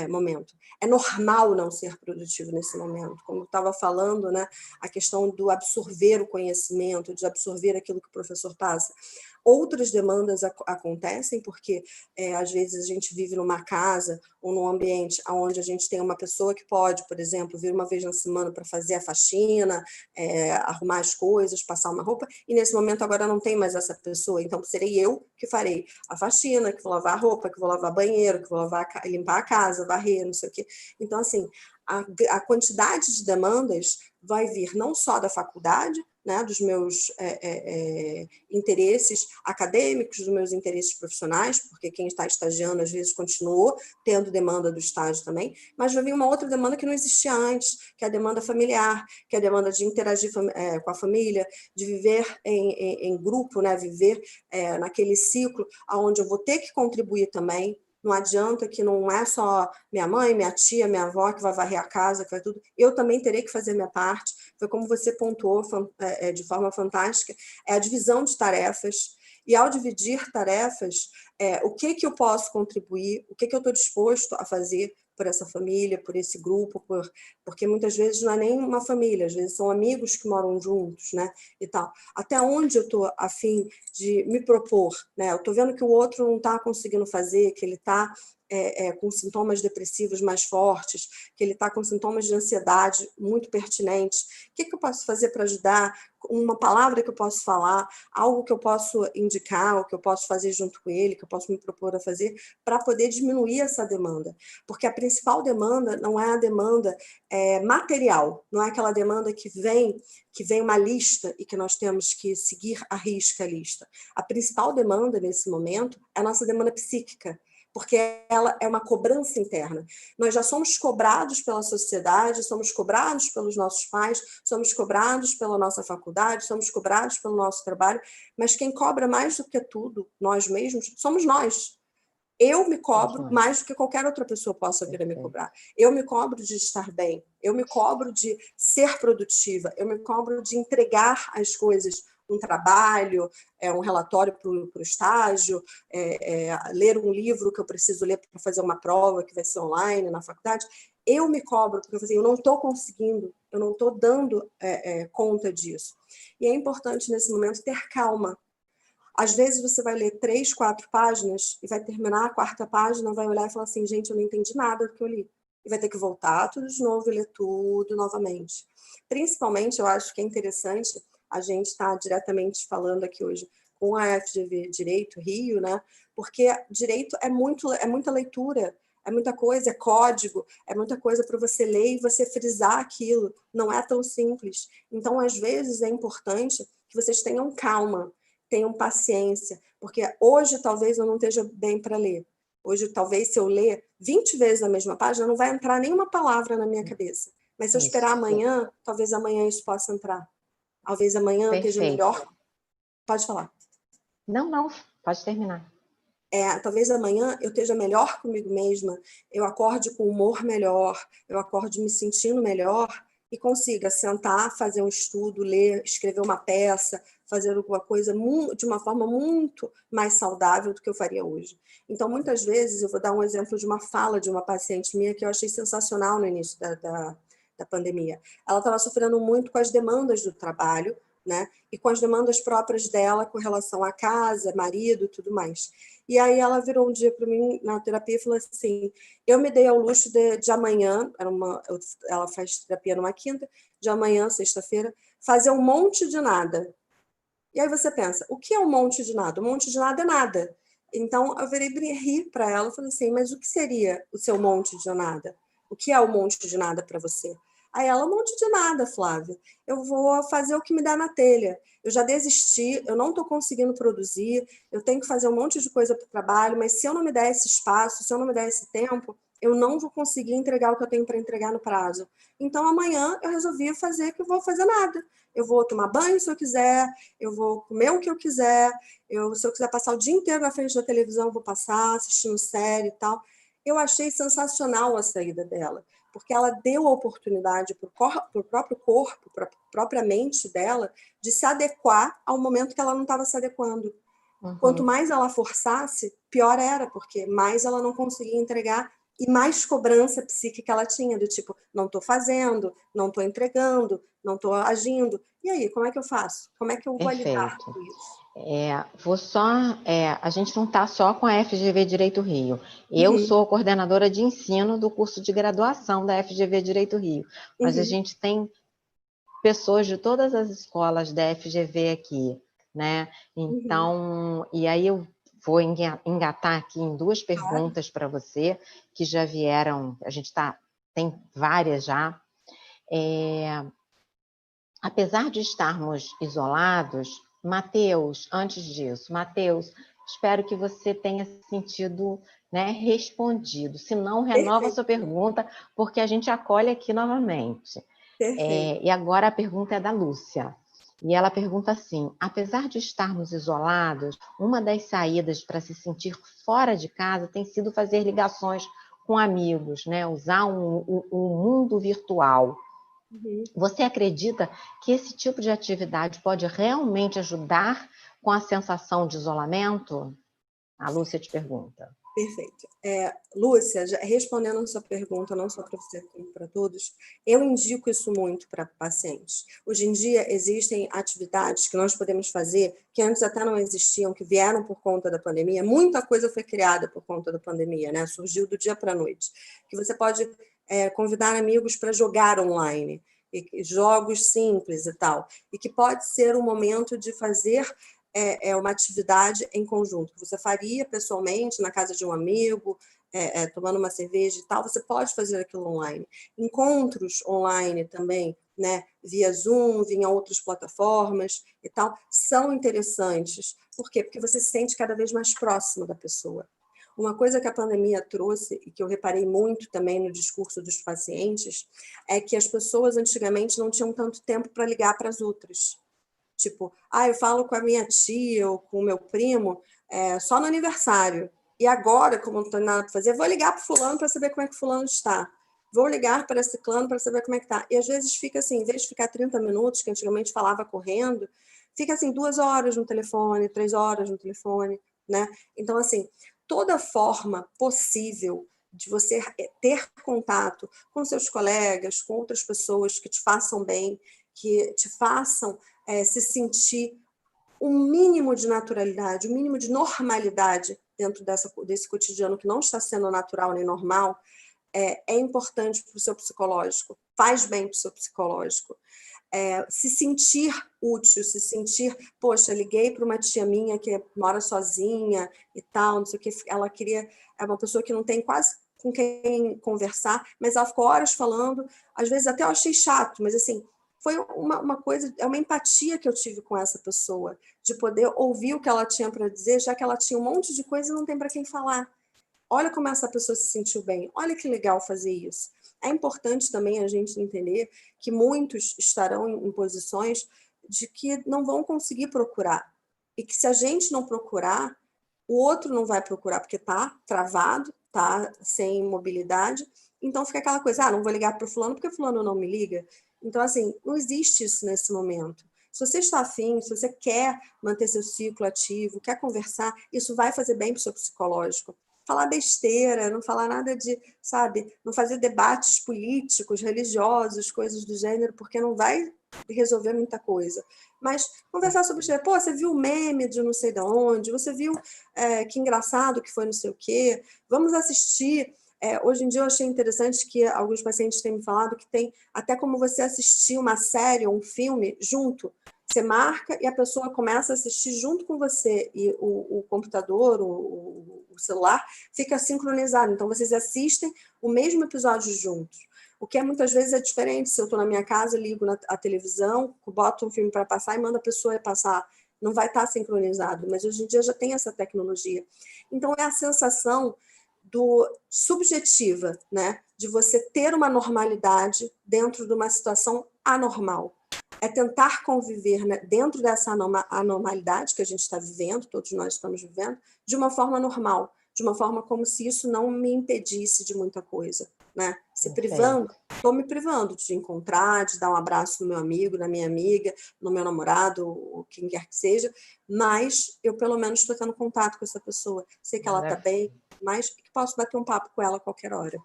B: momento. É normal não ser produtivo nesse momento. Como eu estava falando, né, a questão do absorver o conhecimento, de absorver aquilo que o professor passa. Outras demandas acontecem porque, às vezes, a gente vive numa casa ou num ambiente onde a gente tem uma pessoa que pode, por exemplo, vir uma vez na semana para fazer a faxina, arrumar as coisas, passar uma roupa, e nesse momento agora não tem mais essa pessoa, então serei eu que farei a faxina, que vou lavar a roupa, que vou lavar banheiro, que vou limpar a casa, varrer, não sei o quê. Então, assim, a quantidade de demandas vai vir não só da faculdade, né, dos meus interesses acadêmicos, dos meus interesses profissionais, porque quem está estagiando às vezes continuou tendo demanda do estágio também, mas vai vir uma outra demanda que não existia antes, que é a demanda familiar, que é a demanda de interagir com a família, de viver em grupo, né, viver naquele ciclo onde eu vou ter que contribuir também. Não adianta que não é só minha mãe, minha tia, minha avó que vai varrer a casa, que vai tudo. Eu também terei que fazer minha parte. Foi como você pontuou de forma fantástica, é a divisão de tarefas. E ao dividir tarefas, o que eu posso contribuir, o que eu estou disposto a fazer, por essa família, por esse grupo, porque muitas vezes não é nem uma família, às vezes são amigos que moram juntos, né, e tal. Até onde eu estou a fim de me propor, né? Eu estou vendo que o outro não está conseguindo fazer, que ele está com sintomas depressivos mais fortes, que ele está com sintomas de ansiedade muito pertinentes. O que eu posso fazer para ajudar? Uma palavra que eu posso falar, algo que eu posso indicar, o que eu posso fazer junto com ele, que eu posso me propor a fazer, para poder diminuir essa demanda. Porque a principal demanda não é a demanda material, não é aquela demanda que vem uma lista e que nós temos que seguir à risca a lista. A principal demanda, nesse momento, é a nossa demanda psíquica, porque ela é uma cobrança interna. Nós já somos cobrados pela sociedade, somos cobrados pelos nossos pais, somos cobrados pela nossa faculdade, somos cobrados pelo nosso trabalho, mas quem cobra mais do que tudo, nós mesmos, somos nós. Eu me cobro mais do que qualquer outra pessoa possa vir a me cobrar. Eu me cobro de estar bem, eu me cobro de ser produtiva, eu me cobro de entregar as coisas, um trabalho, um relatório para o estágio, ler um livro que eu preciso ler para fazer uma prova que vai ser online na faculdade. Eu me cobro, porque eu não estou conseguindo, eu não estou dando conta disso. E é importante, nesse momento, ter calma. Às vezes você vai ler 3, 4 páginas e vai terminar a 4ª página, vai olhar e falar assim, gente, eu não entendi nada do que eu li. E vai ter que voltar tudo de novo e ler tudo novamente. Principalmente, eu acho que é interessante a gente estar diretamente falando aqui hoje com a FGV Direito Rio, né? Porque direito é muita leitura, é muita coisa, é código, é muita coisa para você ler e você frisar aquilo. Não é tão simples. Então, às vezes, é importante que vocês tenham calma, tenham paciência, porque hoje talvez eu não esteja bem para ler. Hoje, talvez, se eu ler 20 vezes a mesma página, não vai entrar nenhuma palavra na minha cabeça. Mas se eu esperar amanhã, talvez amanhã isso possa entrar. Talvez amanhã eu esteja melhor. Pode falar.
A: Não, pode terminar.
B: Talvez amanhã eu esteja melhor comigo mesma, eu acorde com humor melhor, eu acorde me sentindo melhor e consiga sentar, fazer um estudo, ler, escrever uma peça, fazer alguma coisa de uma forma muito mais saudável do que eu faria hoje. Então, muitas vezes, eu vou dar um exemplo de uma fala de uma paciente minha que eu achei sensacional no início da pandemia. Ela estava sofrendo muito com as demandas do trabalho, né? E com as demandas próprias dela com relação à casa, marido e tudo mais. E aí ela virou um dia para mim na terapia e falou assim, eu me dei ao luxo de amanhã, ela faz terapia numa quinta, de amanhã, sexta-feira, fazer um monte de nada. E aí você pensa, o que é um monte de nada? Um monte de nada é nada. Então eu virei rir para ela e falei assim, mas o que seria o seu monte de nada? O que é o monte de nada para você? Aí ela, um monte de nada, Flávia. Eu vou fazer o que me dá na telha. Eu já desisti, eu não estou conseguindo produzir, eu tenho que fazer um monte de coisa para o trabalho, mas se eu não me der esse espaço, se eu não me der esse tempo, eu não vou conseguir entregar o que eu tenho para entregar no prazo. Então, amanhã eu resolvi fazer que eu vou fazer nada. Eu vou tomar banho se eu quiser, eu vou comer o que eu quiser, se eu quiser passar o dia inteiro na frente da televisão, eu vou passar, assistindo série e tal. Eu achei sensacional a saída dela, porque ela deu a oportunidade para o próprio corpo, para a própria mente dela, de se adequar ao momento que ela não estava se adequando. Quanto mais ela forçasse, pior era, porque mais ela não conseguia entregar e mais cobrança psíquica ela tinha, do tipo, não estou fazendo, não estou entregando, não estou agindo. E aí, como é que eu faço? Como é que eu vou lidar com isso?
A: A gente não está só com a FGV Direito Rio. Eu sou coordenadora de ensino do curso de graduação da FGV Direito Rio, mas a gente tem pessoas de todas as escolas da FGV aqui, né? Então, e aí eu vou engatar aqui em 2 perguntas para você, que já vieram, tem várias já. Apesar de estarmos isolados, Matheus, antes disso, Matheus, espero que você tenha sentido, né, respondido. Se não, renova a sua pergunta, porque a gente acolhe aqui novamente. E agora a pergunta é da Lúcia. E ela pergunta assim, apesar de estarmos isolados, uma das saídas para se sentir fora de casa tem sido fazer ligações com amigos, né? Usar um mundo virtual. Você acredita que esse tipo de atividade pode realmente ajudar com a sensação de isolamento? A Lúcia te pergunta.
B: Perfeito. Lúcia, respondendo a sua pergunta, não só para você, como para todos, eu indico isso muito para pacientes. Hoje em dia, existem atividades que nós podemos fazer, que antes até não existiam, que vieram por conta da pandemia. Muita coisa foi criada por conta da pandemia, né? Surgiu do dia para a noite. Que você pode convidar amigos para jogar online, jogos simples e tal. E que pode ser um momento de fazer uma atividade em conjunto, que você faria pessoalmente na casa de um amigo, tomando uma cerveja e tal, você pode fazer aquilo online. Encontros online também, né, via Zoom, via outras plataformas e tal, são interessantes. Por quê? Porque você se sente cada vez mais próximo da pessoa. Uma coisa que a pandemia trouxe, e que eu reparei muito também no discurso dos pacientes, é que as pessoas antigamente não tinham tanto tempo para ligar para as outras. Tipo, eu falo com a minha tia ou com o meu primo só no aniversário. E agora, como não tem nada para fazer, vou ligar para fulano para saber como é que fulano está. Vou ligar para ciclano para saber como é que está. E às vezes fica assim, em vez de ficar 30 minutos, que antigamente falava correndo, fica assim 2 horas no telefone, 3 horas no telefone, né? Então, assim, toda forma possível de você ter contato com seus colegas, com outras pessoas que te façam bem, que te façam se sentir um mínimo de naturalidade, um mínimo de normalidade dentro desse cotidiano que não está sendo natural nem normal, é importante para o seu psicológico, faz bem para o seu psicológico. Se sentir útil, se sentir, poxa, liguei para uma tia minha que mora sozinha e tal, não sei o que, ela queria, é uma pessoa que não tem quase com quem conversar, mas ela ficou horas falando, às vezes até eu achei chato, mas assim, foi uma coisa, uma empatia que eu tive com essa pessoa, de poder ouvir o que ela tinha para dizer, já que ela tinha um monte de coisa e não tem para quem falar. Olha como essa pessoa se sentiu bem, olha que legal fazer isso. É importante também a gente entender que muitos estarão em posições de que não vão conseguir procurar. E que se a gente não procurar, o outro não vai procurar, porque está travado, está sem mobilidade. Então fica aquela coisa, não vou ligar para o fulano porque o fulano não me liga. Então, assim, não existe isso nesse momento. Se você está afim, se você quer manter seu ciclo ativo, quer conversar, isso vai fazer bem para o seu psicológico. Falar besteira, não falar nada de, sabe, não fazer debates políticos, religiosos, coisas do gênero, porque não vai resolver muita coisa. Mas conversar sobre besteira, pô, você viu o meme de não sei de onde, você viu que engraçado que foi não sei o quê, vamos assistir. Hoje em dia eu achei interessante que alguns pacientes têm me falado que tem até como você assistir uma série ou um filme junto. Você marca e a pessoa começa a assistir junto com você e o computador, o celular, fica sincronizado. Então, vocês assistem o mesmo episódio juntos. O que muitas vezes é diferente. Se eu estou na minha casa, ligo a televisão, boto um filme para passar e mando a pessoa passar. Não vai estar sincronizado, mas hoje em dia já tem essa tecnologia. Então, é a sensação subjetiva, né? De você ter uma normalidade dentro de uma situação anormal. É tentar conviver, né, dentro dessa anormalidade que a gente está vivendo, todos nós estamos vivendo, de uma forma normal, de uma forma como se isso não me impedisse de muita coisa, né? Se privando, estou me privando de encontrar, de dar um abraço no meu amigo, na minha amiga, no meu namorado, ou quem quer que seja, mas eu pelo menos estou tendo contato com essa pessoa, sei que ela está bem, mas que posso bater um papo com ela a qualquer hora.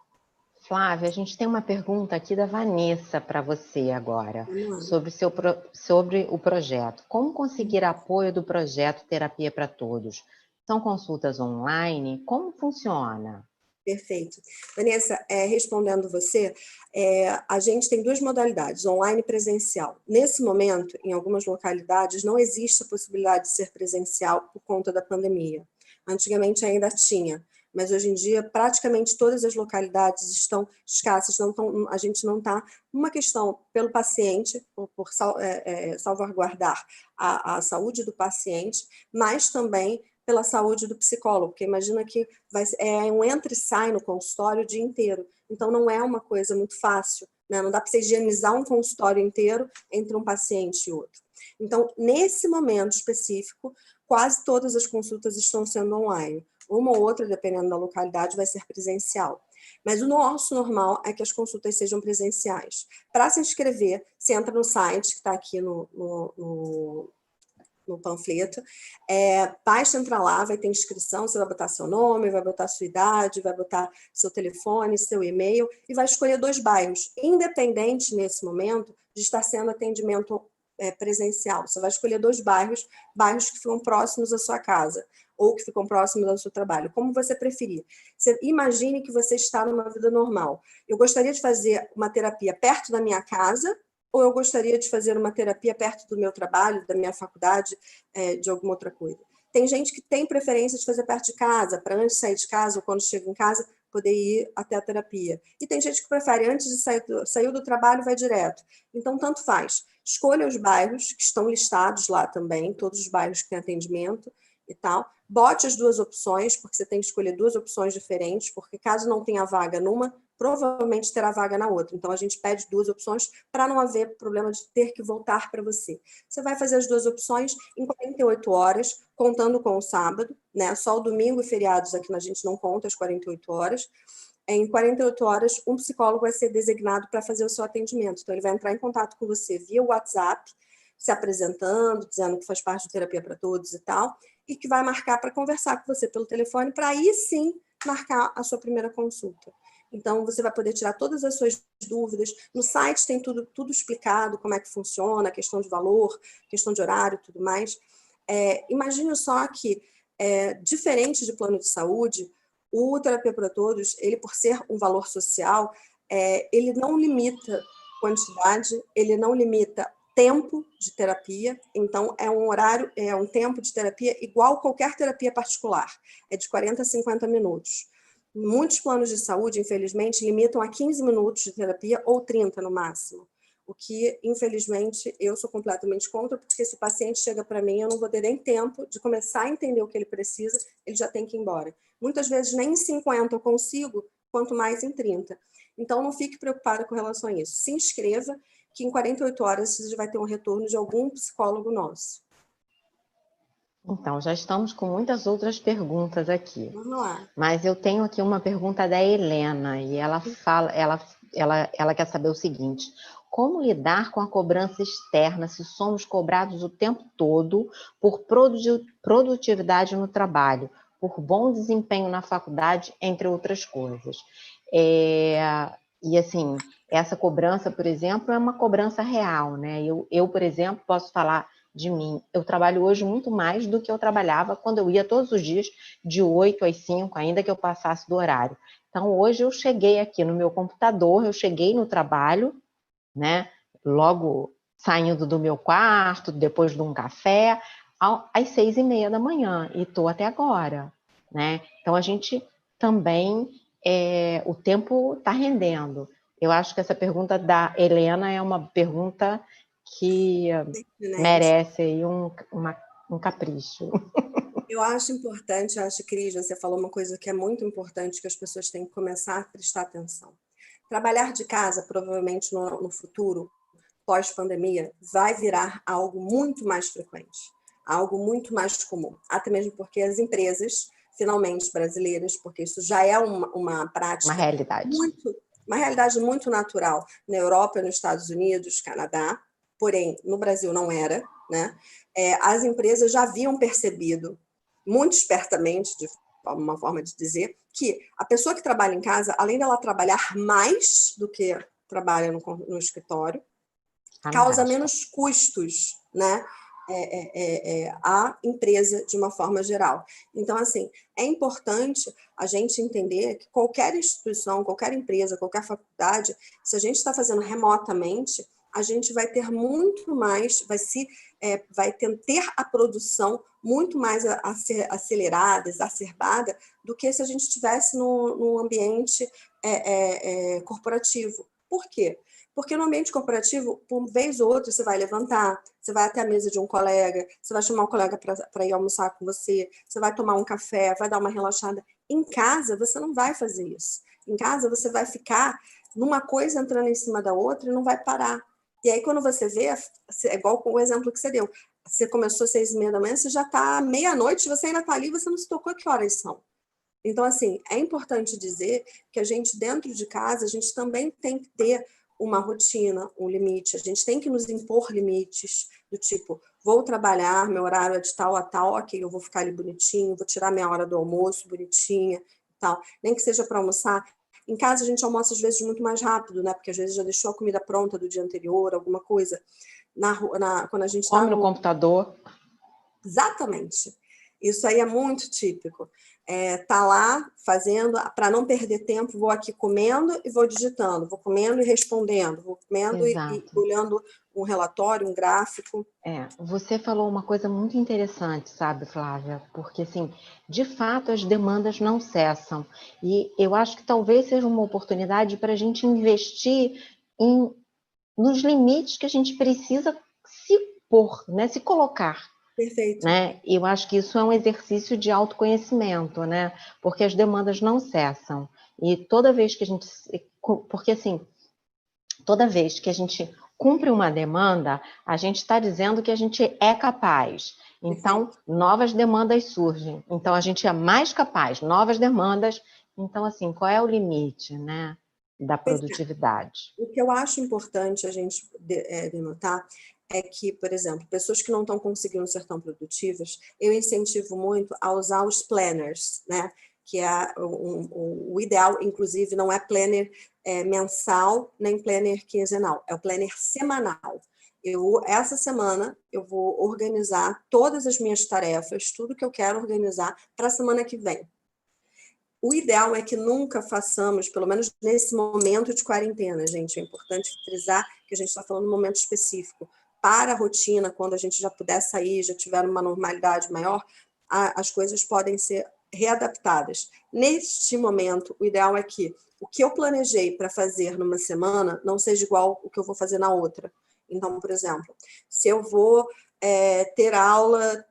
A: Flávia, a gente tem uma pergunta aqui da Vanessa para você agora, sobre o projeto. Como conseguir apoio do projeto Terapia para Todos? São consultas online? Como funciona?
B: Perfeito. Vanessa, respondendo você, a gente tem 2 modalidades, online e presencial. Nesse momento, em algumas localidades, não existe a possibilidade de ser presencial por conta da pandemia. Antigamente ainda tinha, mas hoje em dia praticamente todas as localidades estão escassas, a gente não está uma questão pelo paciente, por salvaguardar a saúde do paciente, mas também pela saúde do psicólogo, porque imagina que é um entra e sai no consultório o dia inteiro, então não é uma coisa muito fácil, né? Não dá para você higienizar um consultório inteiro entre um paciente e outro. Então, nesse momento específico, quase todas as consultas estão sendo online. Uma ou outra, dependendo da localidade, vai ser presencial. Mas o nosso normal é que as consultas sejam presenciais. Para se inscrever, você entra no site, que está aqui no panfleto. Basta entrar lá, vai ter inscrição, você vai botar seu nome, vai botar sua idade, vai botar seu telefone, seu e-mail, e vai escolher 2 bairros, independente nesse momento de estar sendo atendimento presencial. Você vai escolher 2 bairros que ficam próximos à sua casa, ou que ficam próximos ao seu trabalho, como você preferir. Você imagine que você está numa vida normal. Eu gostaria de fazer uma terapia perto da minha casa, ou eu gostaria de fazer uma terapia perto do meu trabalho, da minha faculdade, de alguma outra coisa. Tem gente que tem preferência de fazer perto de casa, para antes de sair de casa, ou quando chega em casa, poder ir até a terapia. E tem gente que prefere, antes de sair do trabalho, vai direto. Então, tanto faz. Escolha os bairros, que estão listados lá também, todos os bairros que têm atendimento e tal. Bote as 2 opções, porque você tem que escolher 2 opções diferentes, porque caso não tenha vaga numa, provavelmente terá vaga na outra. Então, a gente pede 2 opções para não haver problema de ter que voltar para você. Você vai fazer as 2 opções em 48 horas, contando com o sábado, né? Só o domingo e feriados aqui a gente não conta as 48 horas. Em 48 horas, um psicólogo vai ser designado para fazer o seu atendimento. Então, ele vai entrar em contato com você via WhatsApp, se apresentando, dizendo que faz parte de Terapia para Todos e tal, e que vai marcar para conversar com você pelo telefone, para aí sim marcar a sua primeira consulta. Então, você vai poder tirar todas as suas dúvidas. No site tem tudo explicado, como é que funciona, questão de valor, questão de horário e tudo mais. Imagine só que, diferente de plano de saúde, o Terapia para Todos, ele por ser um valor social, ele não limita quantidade, ele não limita tempo de terapia, então é um horário, é um tempo de terapia igual qualquer terapia particular, é de 40 a 50 minutos. Muitos planos de saúde, infelizmente, limitam a 15 minutos de terapia ou 30 no máximo, o que, infelizmente, eu sou completamente contra, porque se o paciente chega para mim, eu não vou ter nem tempo de começar a entender o que ele precisa, ele já tem que ir embora. Muitas vezes nem em 50 eu consigo, quanto mais em 30. Então, não fique preocupada com relação a isso. Se inscreva, que em 48 horas você vai ter um retorno de algum psicólogo nosso.
A: Então, já estamos com muitas outras perguntas aqui.
B: Vamos lá.
A: Mas eu tenho aqui uma pergunta da Helena, e ela fala, ela quer saber o seguinte: como lidar com a cobrança externa se somos cobrados o tempo todo por produtividade no trabalho, por bom desempenho na faculdade, entre outras coisas? E assim, essa cobrança, por exemplo, é uma cobrança real, né? Eu, por exemplo, posso falar de mim. Eu trabalho hoje muito mais do que eu trabalhava quando eu ia todos os dias de 8 às 5, ainda que eu passasse do horário. Então, hoje eu cheguei aqui no meu computador, eu cheguei no trabalho, né? Logo saindo do meu quarto, depois de um café, às 6:30 da manhã, e estou até agora, né? Então, a gente também, o tempo está rendendo. Eu acho que essa pergunta da Helena é uma pergunta que merece aí um capricho.
B: Eu acho importante, Cris, você falou uma coisa que é muito importante, que as pessoas têm que começar a prestar atenção. Trabalhar de casa, provavelmente no futuro, pós-pandemia, vai virar algo muito mais frequente, algo muito mais comum, até mesmo porque as empresas, finalmente brasileiras, porque isso já é uma prática, uma realidade muito natural na Europa, nos Estados Unidos, Canadá, porém, no Brasil não era, né? As empresas já haviam percebido, muito espertamente, de uma forma de dizer, que a pessoa que trabalha em casa, além dela trabalhar mais do que trabalha no escritório, causa menos custos, né? A empresa de uma forma geral. Então, assim, é importante a gente entender que qualquer instituição, qualquer empresa, qualquer faculdade, se a gente está fazendo remotamente, a gente vai ter muito mais, vai ter a produção muito mais acelerada, exacerbada, do que se a gente estivesse no ambiente corporativo. Por quê? Porque no ambiente corporativo, por vez ou outra, você vai levantar, você vai até a mesa de um colega, você vai chamar um colega para ir almoçar com você, você vai tomar um café, vai dar uma relaxada. Em casa, você não vai fazer isso. Em casa, você vai ficar numa coisa entrando em cima da outra e não vai parar. E aí, quando você vê, é igual com o exemplo que você deu, você começou às 6:30 da manhã, você já está meia-noite, você ainda está ali, você não se tocou que horas são. Então, assim, é importante dizer que a gente, dentro de casa, a gente também tem que ter uma rotina, um limite. A gente tem que nos impor limites do tipo, vou trabalhar, meu horário é de tal a tal, ok, eu vou ficar ali bonitinho, vou tirar minha hora do almoço bonitinha e tal. Nem que seja para almoçar. Em casa a gente almoça às vezes muito mais rápido, né? Porque às vezes já deixou a comida pronta do dia anterior, alguma coisa. Quando a gente está
A: Come no computador.
B: Exatamente. Isso aí é muito típico. Tá lá fazendo, para não perder tempo, vou aqui comendo e vou digitando, vou comendo e respondendo, vou comendo e
A: Exato.
B: olhando um relatório, um gráfico.
A: Você falou uma coisa muito interessante, sabe, Flávia? Porque, assim, de fato, as demandas não cessam. E eu acho que talvez seja uma oportunidade para a gente investir nos limites que a gente precisa se pôr, né? Se colocar.
B: Perfeito.
A: Né? E eu acho que isso é um exercício de autoconhecimento, né? Porque as demandas não cessam. E toda vez que a gente... Porque, assim, toda vez que a gente cumpre uma demanda, a gente está dizendo que a gente é capaz. Então,
B: Perfeito.
A: novas demandas surgem. Então, a gente é mais capaz, novas demandas. Então, assim, qual é o limite, né, da produtividade?
B: O que eu acho importante a gente denotar é que, por exemplo, pessoas que não estão conseguindo ser tão produtivas, eu incentivo muito a usar os planners, né? Que é o ideal, inclusive, não é planner mensal, nem planner quinzenal, é o planner semanal. Essa semana, eu vou organizar todas as minhas tarefas, tudo que eu quero organizar para a semana que vem. O ideal é que nunca façamos, pelo menos nesse momento de quarentena, gente, é importante frisar que a gente está falando de um momento específico. Para a rotina, quando a gente já puder sair, já tiver uma normalidade maior, as coisas podem ser readaptadas. Neste momento, o ideal é que o que eu planejei para fazer numa semana não seja igual o que eu vou fazer na outra. Então, por exemplo, se eu vou ter aula,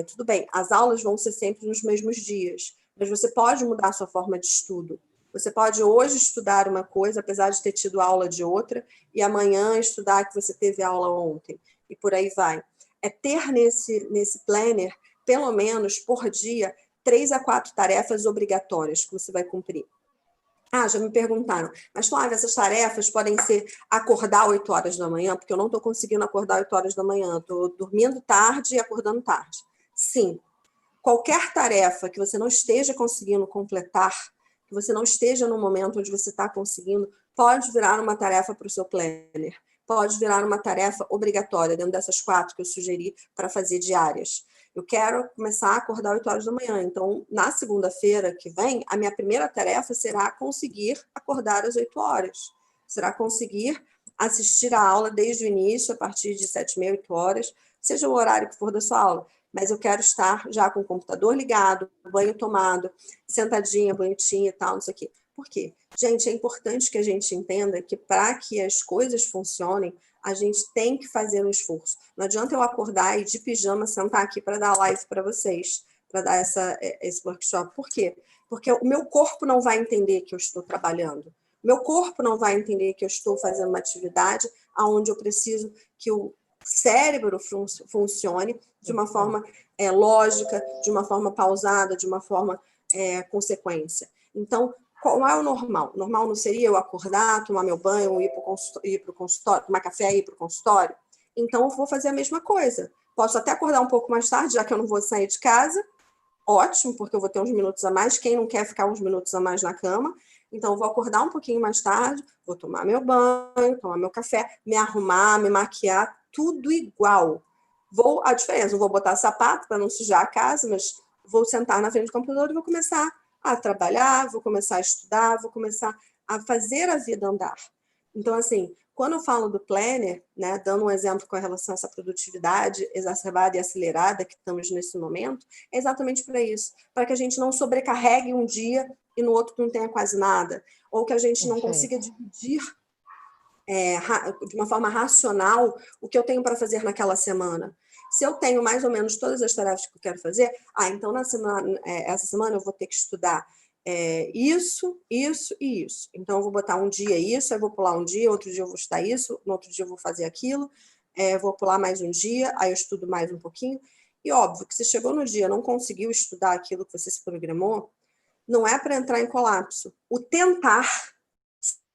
B: tudo bem, as aulas vão ser sempre nos mesmos dias, mas você pode mudar a sua forma de estudo. Você pode hoje estudar uma coisa, apesar de ter tido aula de outra, e amanhã estudar que você teve aula ontem, e por aí vai. É ter nesse planner, pelo menos por dia, 3 a 4 tarefas obrigatórias que você vai cumprir. Já me perguntaram, mas Flávia, essas tarefas podem ser acordar 8 horas da manhã, porque eu não estou conseguindo acordar 8 horas da manhã, estou dormindo tarde e acordando tarde. Sim, qualquer tarefa que você não esteja conseguindo completar, que você não esteja no momento onde você está conseguindo, pode virar uma tarefa para o seu planner, pode virar uma tarefa obrigatória, dentro dessas 4 que eu sugeri para fazer diárias. Eu quero começar a acordar 8 horas da manhã, então, na segunda-feira que vem, a minha primeira tarefa será conseguir acordar às 8 horas. Será conseguir assistir a aula desde o início, a partir de 7h30, 8 horas, seja o horário que for da sua aula, mas eu quero estar já com o computador ligado, banho tomado, sentadinha, bonitinha e tal, não sei o quê. Por quê? Gente, é importante que a gente entenda que para que as coisas funcionem, a gente tem que fazer um esforço. Não adianta eu acordar e de pijama sentar aqui para dar live para vocês, para dar esse workshop. Por quê? Porque o meu corpo não vai entender que eu estou trabalhando. Meu corpo não vai entender que eu estou fazendo uma atividade onde eu preciso que o cérebro funcione de uma forma lógica, de uma forma pausada, de uma forma consequência. Então, qual é o normal? O normal não seria eu acordar, tomar meu banho, ir para o consultório, tomar café e ir para o consultório? Então, eu vou fazer a mesma coisa. Posso até acordar um pouco mais tarde, já que eu não vou sair de casa. Ótimo, porque eu vou ter uns minutos a mais. Quem não quer ficar uns minutos a mais na cama? Então, eu vou acordar um pouquinho mais tarde, vou tomar meu banho, tomar meu café, me arrumar, me maquiar, tudo igual. A diferença, não vou botar sapato para não sujar a casa, mas vou sentar na frente do computador e vou começar a trabalhar, vou começar a estudar, vou começar a fazer a vida andar. Então, assim, quando eu falo do planner, né, dando um exemplo com relação a essa produtividade exacerbada e acelerada que estamos nesse momento, é exatamente para isso, para que a gente não sobrecarregue um dia e no outro não tenha quase nada, ou que a gente não consiga dividir de uma forma racional o que eu tenho para fazer naquela semana. Se eu tenho mais ou menos todas as tarefas que eu quero fazer, então essa semana eu vou ter que estudar isso, isso e isso. Então eu vou botar um dia isso, aí vou pular um dia, outro dia eu vou estudar isso, no outro dia eu vou fazer aquilo, vou pular mais um dia, aí eu estudo mais um pouquinho. E óbvio que se chegou no dia não conseguiu estudar aquilo que você se programou, não é para entrar em colapso.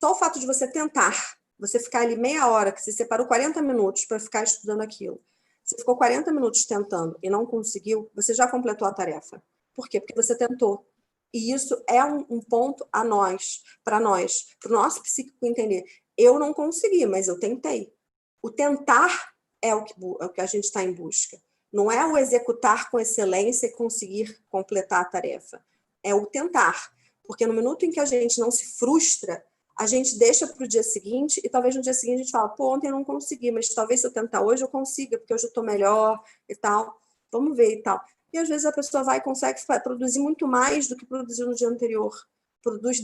B: Só o fato de você tentar, Você ficar ali meia hora, que você separou 40 minutos para ficar estudando aquilo, você ficou 40 minutos tentando e não conseguiu, você já completou a tarefa. Por quê? Porque você tentou. E isso é um ponto a nós, para o nosso psíquico entender. Eu não consegui, mas eu tentei. O tentar é o que a gente está em busca. Não é o executar com excelência e conseguir completar a tarefa. É o tentar. Porque no minuto em que a gente não se frustra, a gente deixa para o dia seguinte, e talvez no dia seguinte a gente fala, pô, ontem eu não consegui, mas talvez se eu tentar hoje eu consiga, porque hoje eu estou melhor e tal. Vamos ver e tal. E às vezes a pessoa vai e consegue produzir muito mais do que produziu no dia anterior. Produz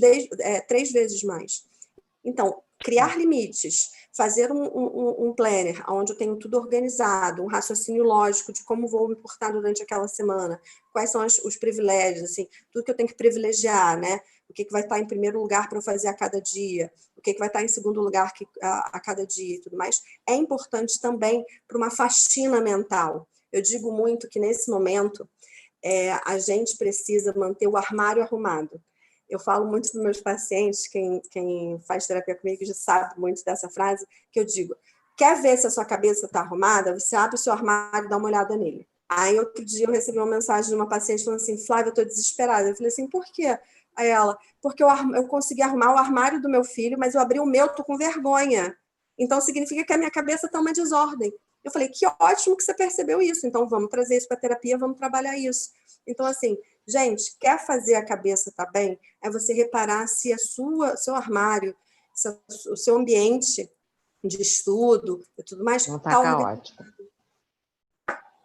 B: 3 vezes mais. Então, criar limites, fazer um planner onde eu tenho tudo organizado, um raciocínio lógico de como vou me portar durante aquela semana, quais são os privilégios, assim, tudo que eu tenho que privilegiar, né? O que vai estar em primeiro lugar para eu fazer a cada dia, o que vai estar em segundo lugar a cada dia e tudo mais, é importante também para uma faxina mental. Eu digo muito que nesse momento a gente precisa manter o armário arrumado. Eu falo muito para os meus pacientes, quem faz terapia comigo já sabe muito dessa frase, que eu digo, quer ver se a sua cabeça está arrumada? Você abre o seu armário e dá uma olhada nele. Aí, outro dia, eu recebi uma mensagem de uma paciente falando assim, Flávia, eu estou desesperada. Eu falei assim, por quê? Aí ela, porque eu consegui arrumar o armário do meu filho, mas eu abri o meu, estou com vergonha. Então, significa que a minha cabeça está uma desordem. Eu falei, que ótimo que você percebeu isso. Então, vamos trazer isso para a terapia, vamos trabalhar isso. Então, assim, gente, quer fazer a cabeça estar bem? É você reparar se seu armário, o seu ambiente de estudo e tudo mais
A: Não está
B: está organizado.
A: caótico.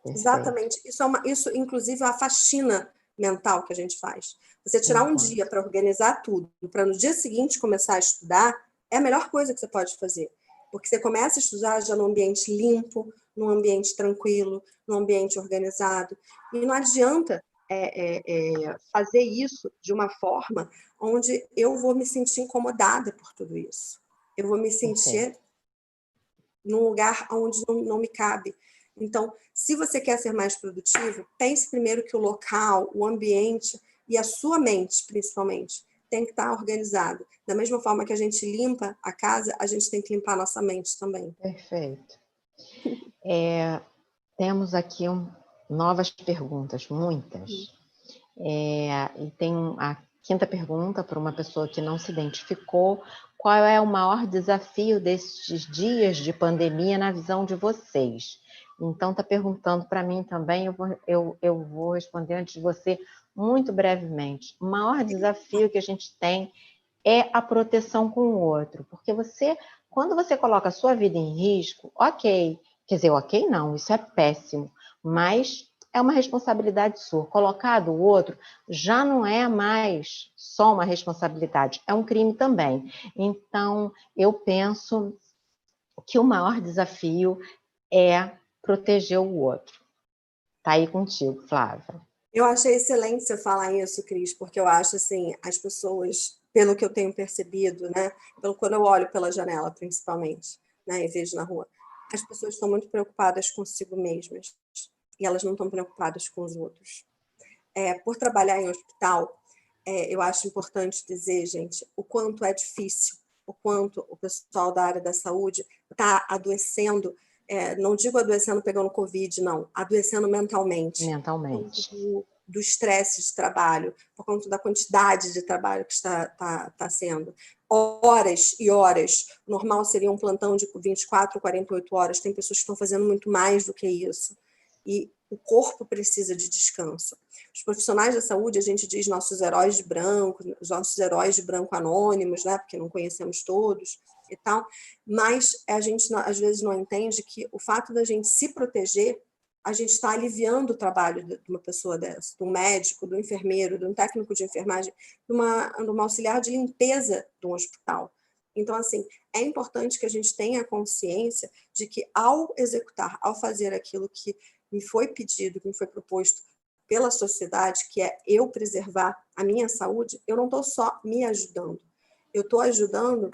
A: Perfeito.
B: Exatamente. Isso, inclusive, é uma faxina mental que a gente faz. Você tirar um dia para organizar tudo, para no dia seguinte começar a estudar, é a melhor coisa que você pode fazer. Porque você começa a estudar já num ambiente limpo, num ambiente tranquilo, num ambiente organizado. E não adianta fazer isso de uma forma onde eu vou me sentir incomodada por tudo isso. Eu vou me sentir num lugar onde não me cabe. Então, se você quer ser mais produtivo, pense primeiro que o local, o ambiente e a sua mente, principalmente, tem que estar organizado. Da mesma forma que a gente limpa a casa, a gente tem que limpar a nossa mente também.
A: Perfeito. Temos aqui novas perguntas, muitas. E tem a quinta pergunta para uma pessoa que não se identificou. Qual é o maior desafio destes dias de pandemia na visão de vocês? Então, está perguntando para mim também, eu vou responder antes de você muito brevemente. O maior desafio que a gente tem é a proteção com o outro, porque quando você coloca a sua vida em risco, ok, quer dizer, ok não, isso é péssimo, mas é uma responsabilidade sua. Colocar do outro já não é mais só uma responsabilidade, é um crime também. Então, eu penso que o maior desafio é proteger o outro. Tá aí contigo, Flávia.
B: Eu achei excelente você falar isso, Cris, porque eu acho assim, as pessoas, pelo que eu tenho percebido, né, quando eu olho pela janela, principalmente, né, e vejo na rua, as pessoas estão muito preocupadas consigo mesmas e elas não estão preocupadas com os outros. Por trabalhar em hospital, eu acho importante dizer, gente, o quanto é difícil, o quanto o pessoal da área da saúde está adoecendo, não digo adoecendo pegando Covid, não, adoecendo mentalmente.
A: Mentalmente.
B: Do estresse de trabalho, por conta da quantidade de trabalho que está sendo. Horas e horas. Normal seria um plantão de 24, 48 horas. Tem pessoas que estão fazendo muito mais do que isso. E o corpo precisa de descanso. Os profissionais da saúde, a gente diz nossos heróis de branco, os nossos heróis de branco anônimos, né? Porque não conhecemos todos e tal. Mas a gente, às vezes, não entende que o fato da gente se proteger, a gente está aliviando o trabalho de uma pessoa dessa, de um médico, do enfermeiro, de um técnico de enfermagem, de uma auxiliar de limpeza de um hospital. Então, assim, é importante que a gente tenha consciência de que ao executar, ao fazer aquilo que me foi pedido, que me foi proposto pela sociedade, que é eu preservar a minha saúde, eu não estou só me ajudando, eu estou ajudando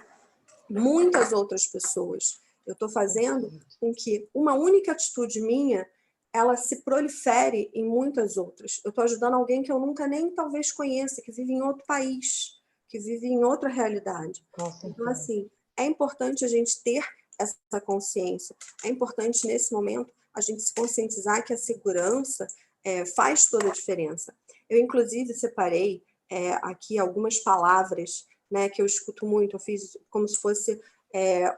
B: muitas outras pessoas. Eu estou fazendo com que uma única atitude minha ela se prolifere em muitas outras. Eu estou ajudando alguém que eu nunca nem talvez conheça, que vive em outro país, que vive em outra realidade. Então, assim, é importante a gente ter essa consciência. É importante, nesse momento, a gente se conscientizar que a segurança faz toda a diferença. Eu, inclusive, separei aqui algumas palavras, né, que eu escuto muito. Eu fiz como se fosse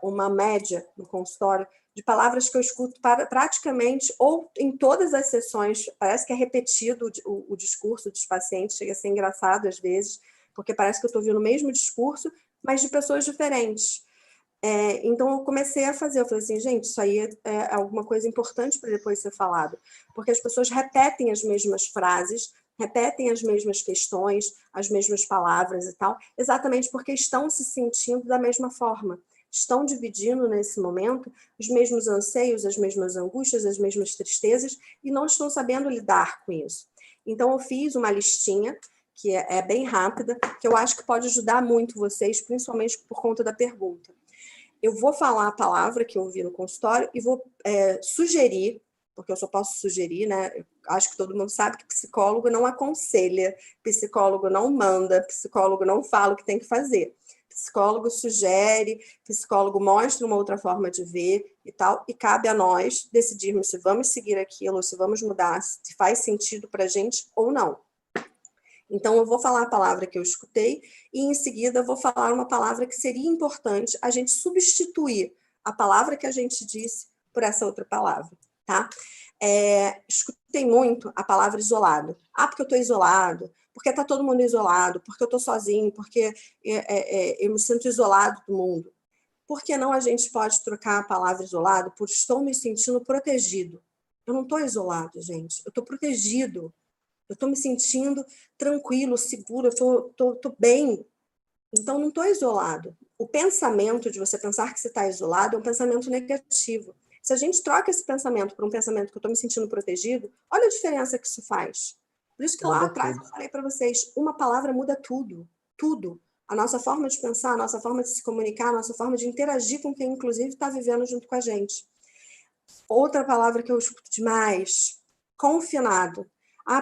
B: uma média no consultório de palavras que eu escuto praticamente, ou em todas as sessões. Parece que é repetido o discurso dos pacientes, chega a ser engraçado às vezes, porque parece que eu estou ouvindo o mesmo discurso, mas de pessoas diferentes. Então, eu comecei a fazer, eu falei assim, gente, isso aí é alguma coisa importante para depois ser falado, porque as pessoas repetem as mesmas frases, repetem as mesmas questões, as mesmas palavras e tal, exatamente porque estão se sentindo da mesma forma, estão dividindo nesse momento os mesmos anseios, as mesmas angústias, as mesmas tristezas, e não estão sabendo lidar com isso. Então, eu fiz uma listinha, que é bem rápida, que eu acho que pode ajudar muito vocês, principalmente por conta da pergunta. Eu vou falar a palavra que eu ouvi no consultório e vou sugerir, porque eu só posso sugerir, né? Eu acho que todo mundo sabe que psicólogo não aconselha, psicólogo não manda, psicólogo não fala o que tem que fazer. Psicólogo sugere, psicólogo mostra uma outra forma de ver e tal, e cabe a nós decidirmos se vamos seguir aquilo, se vamos mudar, se faz sentido para a gente ou não. Então, eu vou falar a palavra que eu escutei e, em seguida, eu vou falar uma palavra que seria importante a gente substituir a palavra que a gente disse por essa outra palavra, tá? Escutei muito a palavra isolado. Porque eu estou isolado, porque está todo mundo isolado, porque eu estou sozinho, porque eu me sinto isolado do mundo. Por que não a gente pode trocar a palavra isolado por estou me sentindo protegido? Eu não estou isolado, gente. Eu estou protegido. Eu estou me sentindo tranquilo, seguro, eu estou bem. Então, não estou isolado. O pensamento de você pensar que você está isolado é um pensamento negativo. Se a gente troca esse pensamento por um pensamento que eu estou me sentindo protegido, olha a diferença que isso faz. Por isso que lá atrás eu falei para vocês, uma palavra muda tudo. Tudo. A nossa forma de pensar, a nossa forma de se comunicar, a nossa forma de interagir com quem, inclusive, está vivendo junto com a gente. Outra palavra que eu escuto demais, confinado.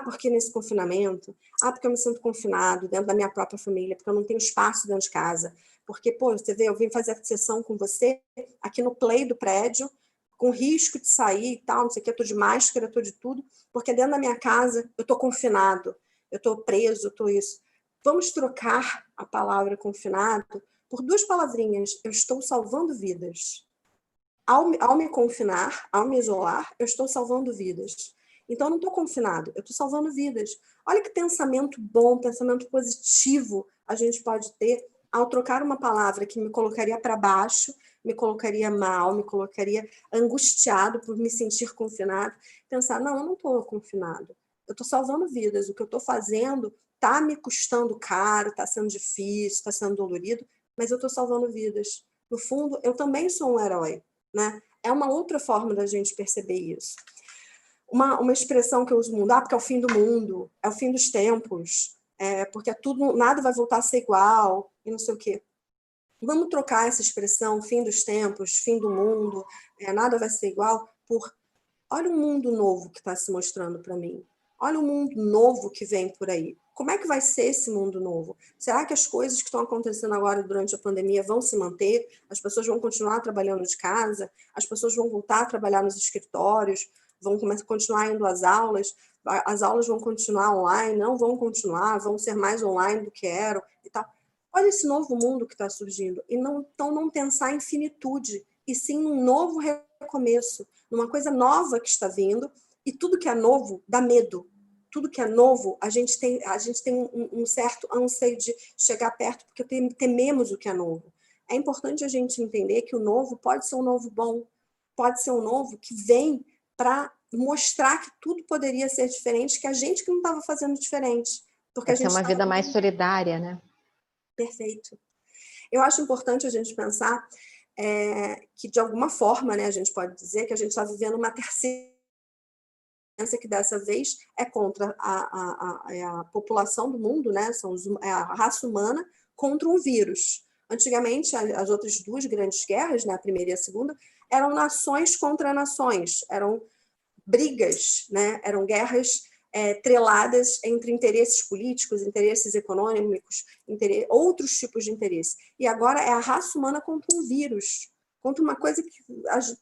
B: Porque nesse confinamento, porque eu me sinto confinado dentro da minha própria família, porque eu não tenho espaço dentro de casa, porque, você vê, eu vim fazer a sessão com você aqui no play do prédio, com risco de sair e tal, não sei o que, eu tô de máscara, eu tô de tudo, porque dentro da minha casa eu tô confinado, eu tô preso, eu tô isso. Vamos trocar a palavra confinado por duas palavrinhas, eu estou salvando vidas. Ao me confinar, ao me isolar, eu estou salvando vidas. Então, eu não estou confinado, eu estou salvando vidas. Olha que pensamento bom, pensamento positivo a gente pode ter ao trocar uma palavra que me colocaria para baixo, me colocaria mal, me colocaria angustiado por me sentir confinado. Pensar, não, eu não estou confinado, eu estou salvando vidas. O que eu estou fazendo está me custando caro, está sendo difícil, está sendo dolorido, mas eu estou salvando vidas. No fundo, eu também sou um herói. Né? É uma outra forma da gente perceber isso. Uma expressão que eu uso muito, porque é o fim do mundo, é o fim dos tempos, porque nada vai voltar a ser igual, e não sei o quê. Vamos trocar essa expressão, fim dos tempos, fim do mundo, nada vai ser igual, por olha um mundo novo que está se mostrando para mim. Olha o mundo novo que vem por aí. Como é que vai ser esse mundo novo? Será que as coisas que estão acontecendo agora durante a pandemia vão se manter? As pessoas vão continuar trabalhando de casa? As pessoas vão voltar a trabalhar nos escritórios? Vão continuar indo às aulas? As aulas vão continuar online? Não vão continuar? Vão ser mais online do que eram? E tal. Olha esse novo mundo que está surgindo. Então, não pensar em finitude, e sim num novo recomeço, numa coisa nova que está vindo, e tudo que é novo dá medo. Tudo que é novo, a gente tem um certo anseio de chegar perto, porque tememos o que é novo. É importante a gente entender que o novo pode ser um novo bom, pode ser um novo que vem para mostrar que tudo poderia ser diferente, que a gente que não estava fazendo diferente. Porque
A: Pode ser uma vida mais solidária, né?
B: Perfeito. Eu acho importante a gente pensar que, de alguma forma, né, a gente pode dizer que a gente está vivendo uma terceira que dessa vez é contra a população do mundo, né? É a raça humana contra um vírus. Antigamente, as outras duas grandes guerras, né, a primeira e a segunda, eram nações contra nações, eram brigas, né? Eram guerras treladas entre interesses políticos, interesses econômicos, outros tipos de interesse. E agora é a raça humana contra um vírus, contra uma coisa que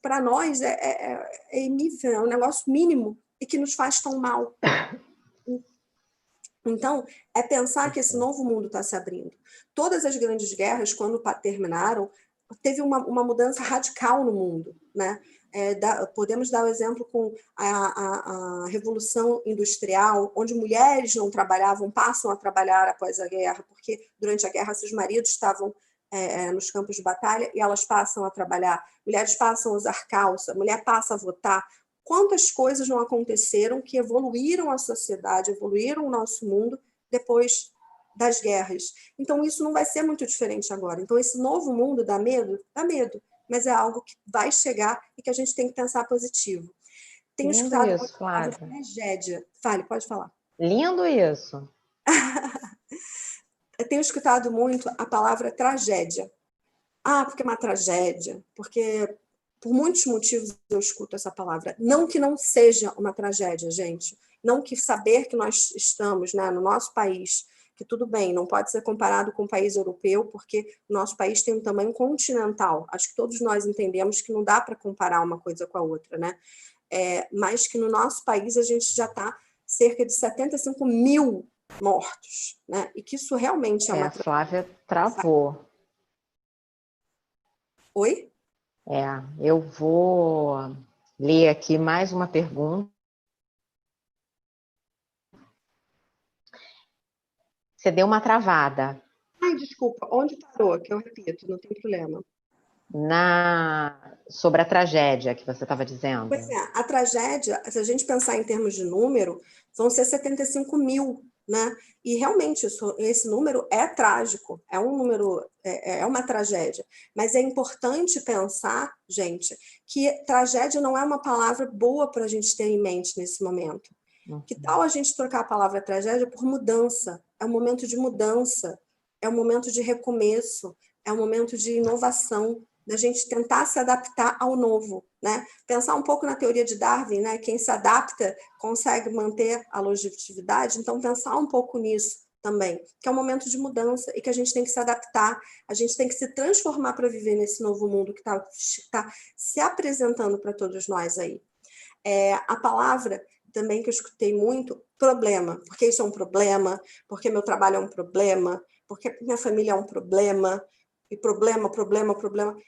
B: para nós é imível, é um negócio mínimo e que nos faz tão mal. Então, é pensar que esse novo mundo está se abrindo. Todas as grandes guerras, quando terminaram, teve uma mudança radical no mundo, né? Podemos dar o exemplo com a Revolução Industrial, onde mulheres não trabalhavam, passam a trabalhar após a guerra, porque durante a guerra seus maridos estavam nos campos de batalha e elas passam a trabalhar. Mulheres passam a usar calça, mulher passa a votar. Quantas coisas não aconteceram que evoluíram a sociedade, evoluíram o nosso mundo depois das guerras. Então, isso não vai ser muito diferente agora. Então, esse novo mundo dá medo, mas é algo que vai chegar e que a gente tem que pensar positivo. Tenho
A: Lindo
B: escutado
A: isso,
B: a palavra
A: Flávia.
B: tragédia. Fale, pode falar.
A: Lindo isso.
B: Eu tenho escutado muito a palavra tragédia. Porque é uma tragédia, porque por muitos motivos eu escuto essa palavra. Não que não seja uma tragédia, gente. Não que saber que nós estamos, né, no nosso país, que tudo bem, não pode ser comparado com um país europeu, porque o nosso país tem um tamanho continental. Acho que todos nós entendemos que não dá para comparar uma coisa com a outra, né? Mas que no nosso país a gente já está cerca de 75 mil mortos, né? E que isso realmente é uma tragédia.
A: Flávia travou.
B: Oi?
A: Eu vou ler aqui mais uma pergunta. Você deu uma travada.
B: Ai, desculpa, onde parou? Que eu repito, não tem problema.
A: Sobre a tragédia que você estava dizendo.
B: Pois é, a tragédia, se a gente pensar em termos de número, vão ser 75 mil, né? E realmente esse número é trágico, é um número, é uma tragédia. Mas é importante pensar, gente, que tragédia não é uma palavra boa para a gente ter em mente nesse momento. Que tal a gente trocar a palavra tragédia por mudança? É um momento de mudança, é um momento de recomeço, é um momento de inovação, da gente tentar se adaptar ao novo, né? Pensar um pouco na teoria de Darwin, né? Quem se adapta consegue manter a longevidade, então pensar um pouco nisso também, que é um momento de mudança e que a gente tem que se adaptar, a gente tem que se transformar para viver nesse novo mundo que está se apresentando para todos nós aí. A palavra também que eu escutei muito, problema, porque isso é um problema, porque meu trabalho é um problema, porque minha família é um problema, e problema.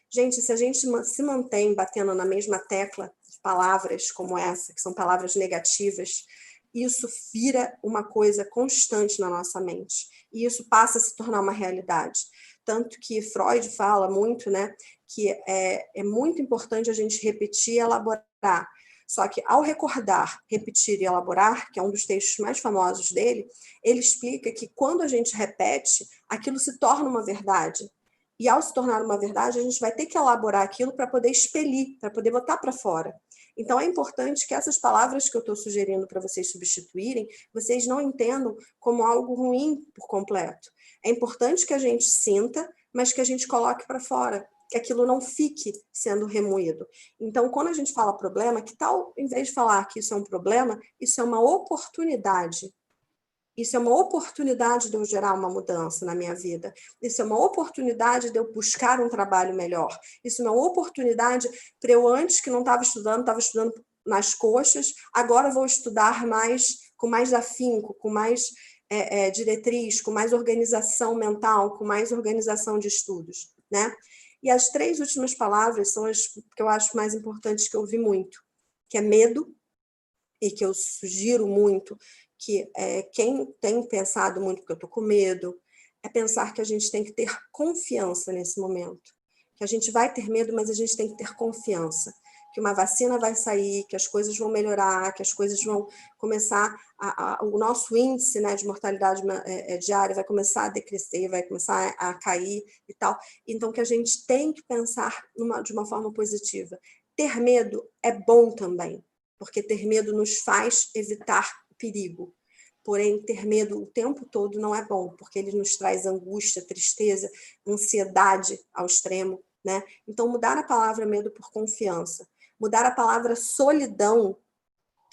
B: Gente, se a gente se mantém batendo na mesma tecla de palavras como essa, que são palavras negativas, isso vira uma coisa constante na nossa mente, e isso passa a se tornar uma realidade. Tanto que Freud fala muito, né, que é muito importante a gente repetir e elaborar. Só que, ao recordar, repetir e elaborar, que é um dos textos mais famosos dele, ele explica que, quando a gente repete, aquilo se torna uma verdade. E, ao se tornar uma verdade, a gente vai ter que elaborar aquilo para poder expelir, para poder botar para fora. Então, é importante que essas palavras que eu estou sugerindo para vocês substituírem, vocês não entendam como algo ruim por completo. É importante que a gente sinta, mas que a gente coloque para fora, que aquilo não fique sendo remoído. Então, quando a gente fala problema, que tal, em vez de falar que isso é um problema, isso é uma oportunidade. Isso é uma oportunidade de eu gerar uma mudança na minha vida. Isso é uma oportunidade de eu buscar um trabalho melhor. Isso é uma oportunidade para eu, antes que não estava estudando nas coxas, agora vou estudar mais, com mais afinco, com mais diretriz, com mais organização mental, com mais organização de estudos, né? E as 3 últimas palavras são as que eu acho mais importantes, que eu ouvi muito, que é medo, e que eu sugiro muito, que quem tem pensado muito, porque eu estou com medo, é pensar que a gente tem que ter confiança nesse momento. Que a gente vai ter medo, mas a gente tem que ter confiança. Que uma vacina vai sair, que as coisas vão melhorar, que as coisas vão começar, o nosso índice, né, de mortalidade diária vai começar a decrescer, vai começar a cair e tal. Então, que a gente tem que pensar de uma forma positiva. Ter medo é bom também, porque ter medo nos faz evitar o perigo. Porém, ter medo o tempo todo não é bom, porque ele nos traz angústia, tristeza, ansiedade ao extremo, né? Então, mudar a palavra medo por confiança. Mudar a palavra solidão.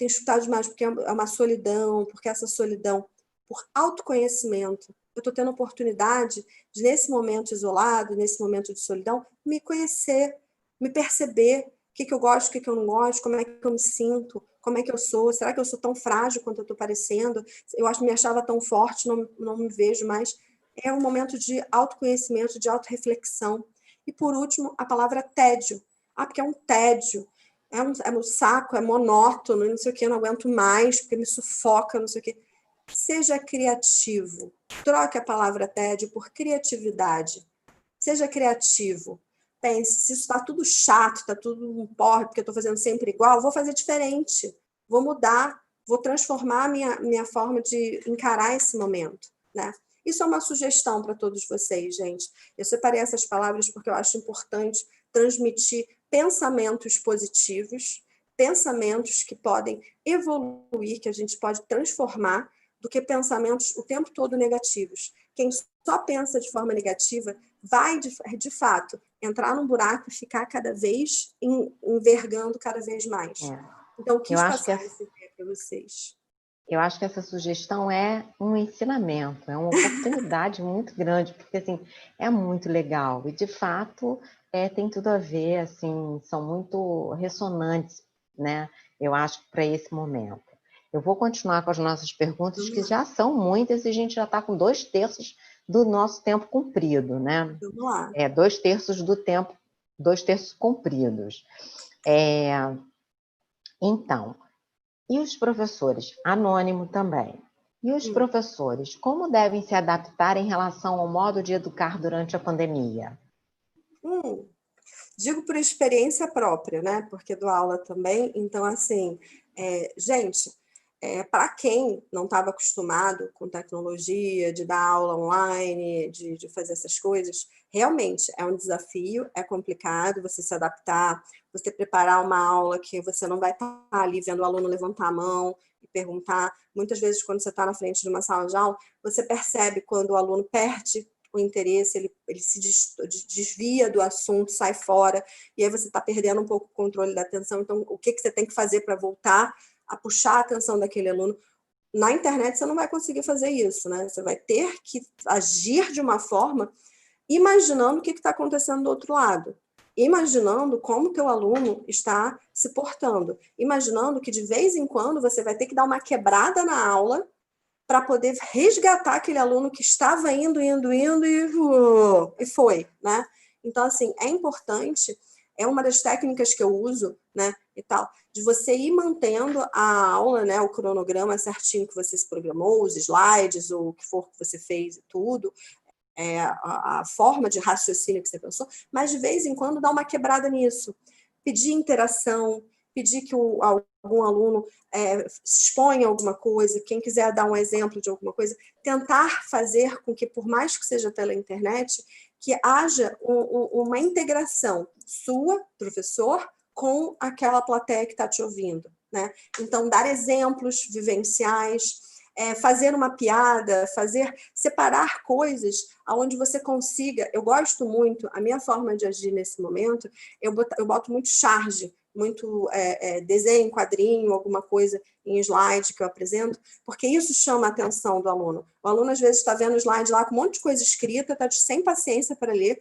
B: tenho escutado demais, porque é uma solidão, porque essa solidão, por autoconhecimento, eu estou tendo a oportunidade de, nesse momento isolado, nesse momento de solidão, me conhecer, me perceber o que eu gosto, o que eu não gosto, como é que eu me sinto, como é que eu sou, será que eu sou tão frágil quanto eu estou parecendo? Eu acho que me achava tão forte, não me vejo mais. É um momento de autoconhecimento, de autorreflexão. E, por último, a palavra tédio. Porque é um tédio, é um saco, é monótono, não sei o que, eu não aguento mais, porque me sufoca, não sei o que. Seja criativo. Troque a palavra tédio por criatividade. Seja criativo. Pense, se isso está tudo chato, está tudo um porre, porque eu estou fazendo sempre igual, vou fazer diferente. Vou mudar, vou transformar a minha forma de encarar esse momento, né? Isso é uma sugestão para todos vocês, gente. Eu separei essas palavras porque eu acho importante transmitir pensamentos positivos, pensamentos que podem evoluir, que a gente pode transformar, do que pensamentos o tempo todo negativos. Quem só pensa de forma negativa vai, de fato, entrar num buraco e ficar cada vez envergando cada vez mais. Então, quis passar essa ideia para vocês.
A: Eu acho que essa sugestão é um ensinamento, é uma oportunidade muito grande, porque assim, é muito legal e de fato tem tudo a ver, assim, são muito ressonantes, né? Eu acho, para esse momento. Eu vou continuar com as nossas perguntas, que já são muitas e a gente já está com 2/3 do nosso tempo cumprido, né?
B: Vamos lá.
A: 2/3 do tempo, 2/3 cumpridos. Então, e os professores? Anônimo também. E os professores, como devem se adaptar em relação ao modo de educar durante a pandemia?
B: Digo por experiência própria, né? Porque dou aula também. Então, assim, gente, para quem não estava acostumado com tecnologia, de dar aula online, de fazer essas coisas, realmente é um desafio, é complicado você se adaptar, você preparar uma aula que você não vai estar ali vendo o aluno levantar a mão e perguntar. Muitas vezes, quando você está na frente de uma sala de aula, você percebe quando o aluno perde o interesse, ele se desvia do assunto, sai fora, e aí você está perdendo um pouco o controle da atenção. Então, o que você tem que fazer para voltar a puxar a atenção daquele aluno? Na internet você não vai conseguir fazer isso, né? Você vai ter que agir de uma forma imaginando o que está acontecendo do outro lado, imaginando como o teu aluno está se portando, imaginando que de vez em quando você vai ter que dar uma quebrada na aula para poder resgatar aquele aluno que estava indo e foi, né? Então, assim, é importante, é uma das técnicas que eu uso, né, e tal, de você ir mantendo a aula, né, o cronograma certinho que você se programou, os slides, o que for que você fez e tudo, a forma de raciocínio que você pensou, mas de vez em quando dá uma quebrada nisso. Pedir interação, pedir que algum aluno exponha alguma coisa, quem quiser dar um exemplo de alguma coisa, tentar fazer com que, por mais que seja pela internet, que haja uma integração sua, professor, com aquela plateia que está te ouvindo, né? Então, dar exemplos vivenciais, fazer uma piada, separar coisas aonde você consiga. Eu gosto muito, a minha forma de agir nesse momento, eu boto muito charge, muito desenho, quadrinho, alguma coisa em slide que eu apresento, porque isso chama a atenção do aluno. O aluno, às vezes, está vendo o slide lá com um monte de coisa escrita, está sem paciência para ler.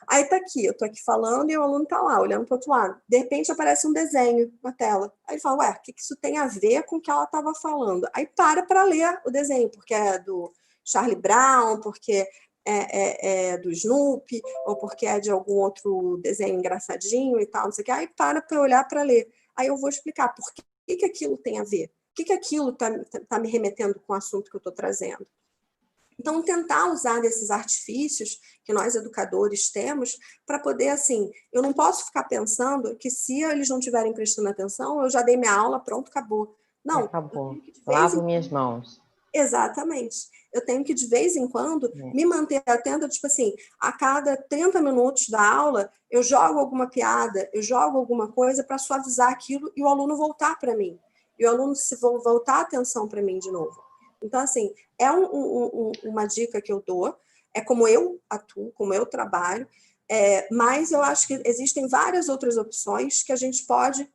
B: Aí tá aqui, eu tô aqui falando e o aluno tá lá, olhando para o outro lado. De repente aparece um desenho na tela. Aí ele fala, ué, o que isso tem a ver com o que ela estava falando? Aí para ler o desenho, porque é do Charlie Brown, porque é do Snoopy, ou porque é de algum outro desenho engraçadinho e tal, não sei o que. Aí para olhar para ler. Aí eu vou explicar por que aquilo tem a ver. O que aquilo tá me remetendo com o assunto que eu estou trazendo. Então, tentar usar desses artifícios que nós educadores temos para poder, assim, eu não posso ficar pensando que se eles não estiverem prestando atenção, eu já dei minha aula, pronto, acabou. Não.
A: Acabou. Lavo minhas mãos.
B: Exatamente. Eu tenho que, de vez em quando, me manter atenta, tipo assim, a cada 30 minutos da aula, eu jogo alguma piada, eu jogo alguma coisa para suavizar aquilo e o aluno voltar para mim. E o aluno se voltar a atenção para mim de novo. Então, assim, é uma dica que eu dou, é como eu atuo, como eu trabalho, mas eu acho que existem várias outras opções que a gente pode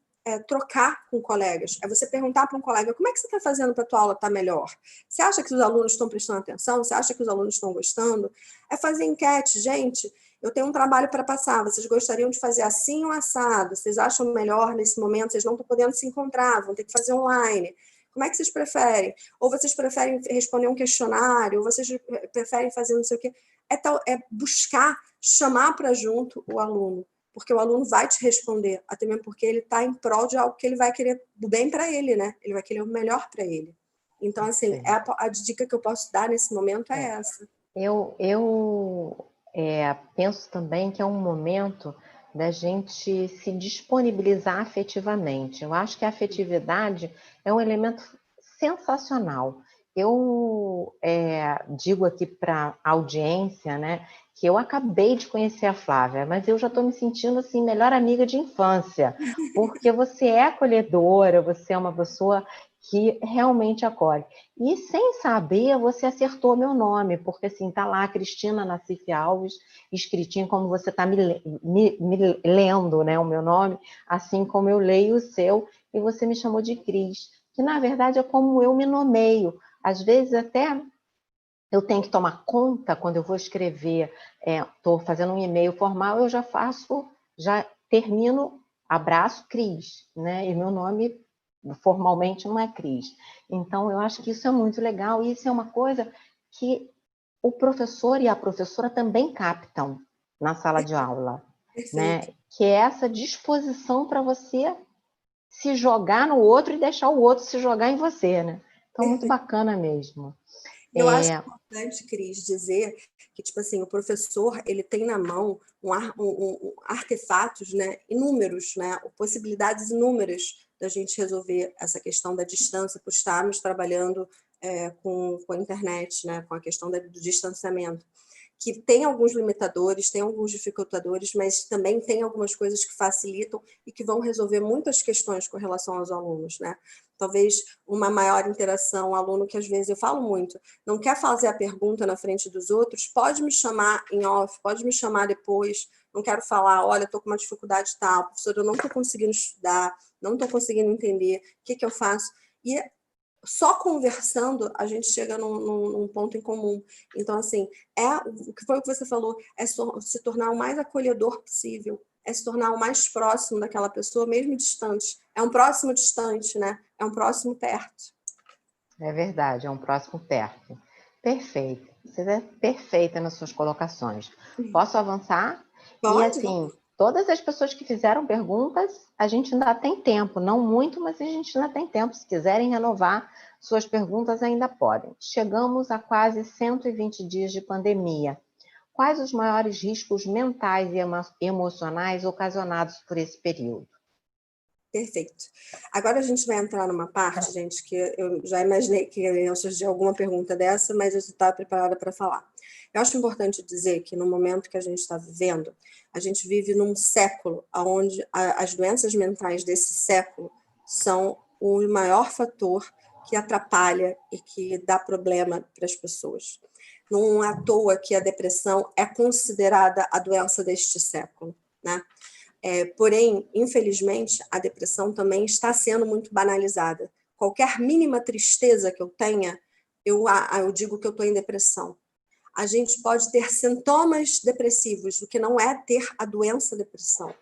B: trocar com colegas, é você perguntar para um colega, como é que você está fazendo para a tua aula estar melhor? Você acha que os alunos estão prestando atenção? Você acha que os alunos estão gostando? É fazer enquete, gente, eu tenho um trabalho para passar, vocês gostariam de fazer assim ou assado? Vocês acham melhor nesse momento? Vocês não estão podendo se encontrar, vão ter que fazer online. Como é que vocês preferem? Ou vocês preferem responder um questionário? Ou vocês preferem fazer não sei o quê? É buscar, chamar para junto o aluno, porque o aluno vai te responder, até mesmo porque ele está em prol de algo que ele vai querer o bem para ele, né? Ele vai querer o melhor para ele. Então, assim, a dica que eu posso dar nesse momento é essa.
A: Eu penso também que é um momento da gente se disponibilizar afetivamente. Eu acho que a afetividade é um elemento sensacional. Eu digo aqui para a audiência, né, que eu acabei de conhecer a Flávia, mas eu já estou me sentindo assim, melhor amiga de infância, porque você é acolhedora, você é uma pessoa que realmente acolhe. E sem saber, você acertou meu nome, porque assim, tá lá Cristina Nassif Alves, escritinho como você está me lendo, né, o meu nome, assim como eu leio o seu, e você me chamou de Cris, que na verdade é como eu me nomeio. Às vezes até eu tenho que tomar conta quando eu vou escrever, estou fazendo um e-mail formal, eu já termino, abraço Cris, né? E meu nome formalmente não é Cris. Então, eu acho que isso é muito legal, e isso é uma coisa que o professor e a professora também captam na sala de aula,
B: Perfeito.
A: né? Que é essa disposição para você se jogar no outro e deixar o outro se jogar em você, né? Então, muito bacana mesmo.
B: Eu acho importante, Cris, dizer que, tipo assim, o professor, ele tem na mão artefatos, né, inúmeros, né, possibilidades inúmeras da gente resolver essa questão da distância, por estarmos trabalhando com a internet, né, com a questão do distanciamento, que tem alguns limitadores, tem alguns dificultadores, mas também tem algumas coisas que facilitam e que vão resolver muitas questões com relação aos alunos, né? Talvez uma maior interação, aluno que às vezes eu falo muito, não quer fazer a pergunta na frente dos outros, pode me chamar em off, pode me chamar depois, não quero falar, olha, estou com uma dificuldade tal, professora, eu não estou conseguindo estudar, não estou conseguindo entender, o que eu faço? E só conversando a gente chega num ponto em comum. Então, assim, o que foi o que você falou, é se tornar o mais acolhedor possível, é se tornar o mais próximo daquela pessoa, mesmo distante. É um próximo distante, né? É um próximo perto.
A: É verdade, é um próximo perto. Perfeito. Você é perfeita nas suas colocações. Posso avançar? E
B: Pode?
A: assim, todas as pessoas que fizeram perguntas, a gente ainda tem tempo, não muito, mas a gente ainda tem tempo. Se quiserem renovar suas perguntas, ainda podem. Chegamos a quase 120 dias de pandemia. Quais os maiores riscos mentais e emocionais ocasionados por esse período?
B: Perfeito. Agora a gente vai entrar numa parte, gente, que eu já imaginei que ia surgir alguma pergunta dessa, mas eu estava preparada para falar. Eu acho importante dizer que no momento que a gente está vivendo, a gente vive num século onde as doenças mentais desse século são o maior fator que atrapalha e que dá problema para as pessoas. Não é à toa que a depressão é considerada a doença deste século, né? Porém, infelizmente, a depressão também está sendo muito banalizada. Qualquer mínima tristeza que eu tenha, eu digo que eu estou em depressão. A gente pode ter sintomas depressivos, o que não é ter a doença depressão.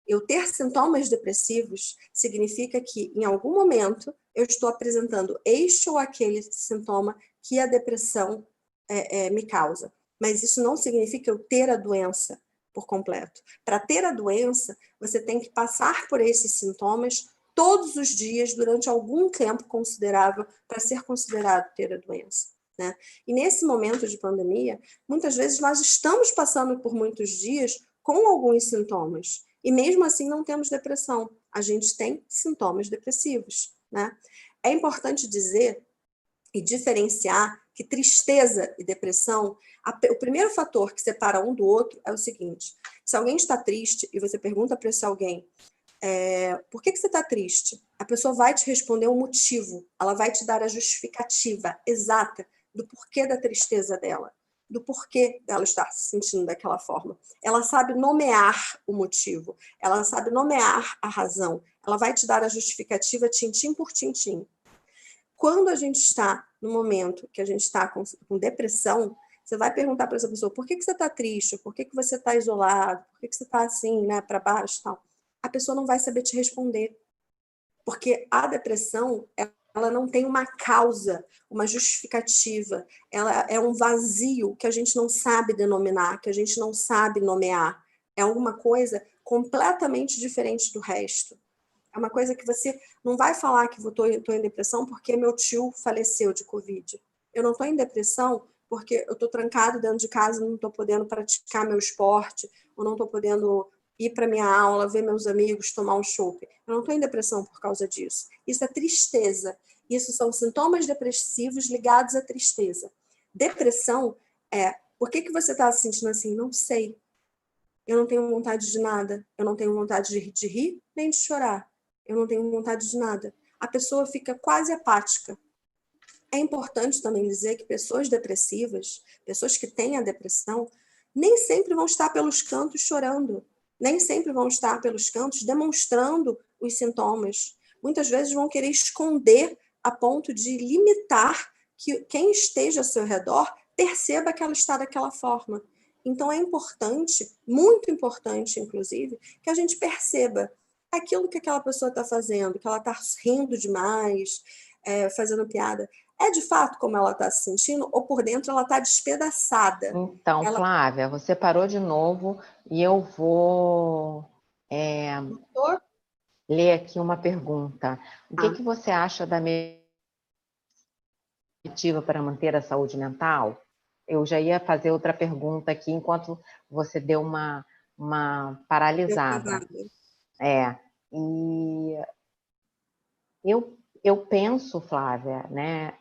B: Eu ter sintomas depressivos significa que, em algum momento, eu estou apresentando este ou aquele sintoma que a depressão me causa. Mas isso não significa eu ter a doença por completo. Para ter a doença, você tem que passar por esses sintomas todos os dias, durante algum tempo considerável, para ser considerado ter a doença, né? E nesse momento de pandemia, muitas vezes nós estamos passando por muitos dias com alguns sintomas, e mesmo assim não temos depressão, a gente tem sintomas depressivos, né? É importante dizer e diferenciar que tristeza e depressão, o primeiro fator que separa um do outro é o seguinte: se alguém está triste e você pergunta para esse alguém, por que você está triste? A pessoa vai te responder um motivo, ela vai te dar a justificativa exata do porquê da tristeza dela, do porquê dela estar se sentindo daquela forma. Ela sabe nomear o motivo, ela sabe nomear a razão, Ela vai te dar a justificativa tintim por tintim. Quando a gente está no momento que a gente está com depressão, você vai perguntar para essa pessoa, por que você está triste? Por que você está isolado? Por que você está assim, né, para baixo e tal? A pessoa não vai saber te responder. Porque a depressão, ela não tem uma causa, uma justificativa. Ela é um vazio que a gente não sabe denominar, que a gente não sabe nomear. É alguma coisa completamente diferente do resto. É uma coisa que você não vai falar que eu estou em depressão porque meu tio faleceu de Covid. Eu não estou em depressão porque eu estou trancado dentro de casa e não estou podendo praticar meu esporte, ou não estou podendo ir para minha aula, ver meus amigos, tomar um chopp. Eu não estou em depressão por causa disso. Isso é tristeza. Isso são sintomas depressivos ligados à tristeza. Depressão é, por que você está se sentindo assim? Não sei. Eu não tenho vontade de nada. Eu não tenho vontade de rir nem de chorar. Eu não tenho vontade de nada. A pessoa fica quase apática. É importante também dizer que pessoas depressivas, pessoas que têm a depressão, nem sempre vão estar pelos cantos chorando, nem sempre vão estar pelos cantos demonstrando os sintomas. Muitas vezes vão querer esconder a ponto de limitar que quem esteja ao seu redor perceba que ela está daquela forma. Então é importante, muito importante, inclusive, que a gente perceba aquilo que aquela pessoa está fazendo, que ela está rindo demais, fazendo piada. É de fato como ela está se sentindo ou por dentro ela está despedaçada?
A: Então, Flávia, você parou de novo e eu vou ler aqui uma pergunta. O que você acha da meditativa para manter a saúde mental? Eu já ia fazer outra pergunta aqui enquanto você deu uma paralisada. E eu penso, Flávia, né,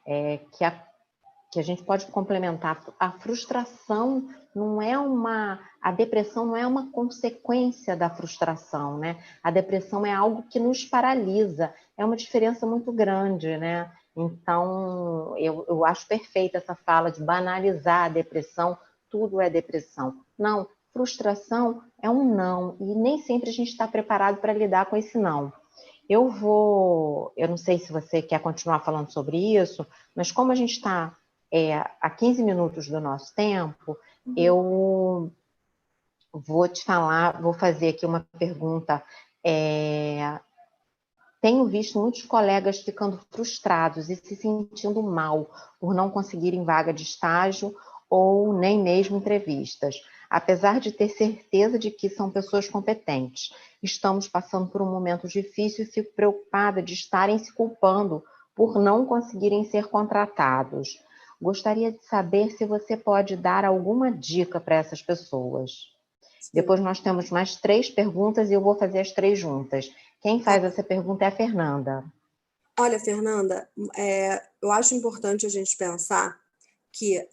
A: que a gente pode complementar. A frustração não é a depressão não é uma consequência da frustração, né? A depressão é algo que nos paralisa. É uma diferença muito grande, né? Então, eu acho perfeita essa fala de banalizar a depressão, tudo é depressão. Não, frustração é um não, e nem sempre a gente está preparado para lidar com esse não. Eu não sei se você quer continuar falando sobre isso, mas como a gente está a 15 minutos do nosso tempo, eu vou te falar, vou fazer aqui uma pergunta. Tenho visto muitos colegas ficando frustrados e se sentindo mal por não conseguirem vaga de estágio ou nem mesmo entrevistas, apesar de ter certeza de que são pessoas competentes. Estamos passando por um momento difícil e fico preocupada de estarem se culpando por não conseguirem ser contratados. Gostaria de saber se você pode dar alguma dica para essas pessoas. Sim. Depois nós temos mais 3 perguntas e eu vou fazer as 3 juntas. Quem faz essa pergunta é a Fernanda.
B: Olha, Fernanda, eu acho importante a gente pensar que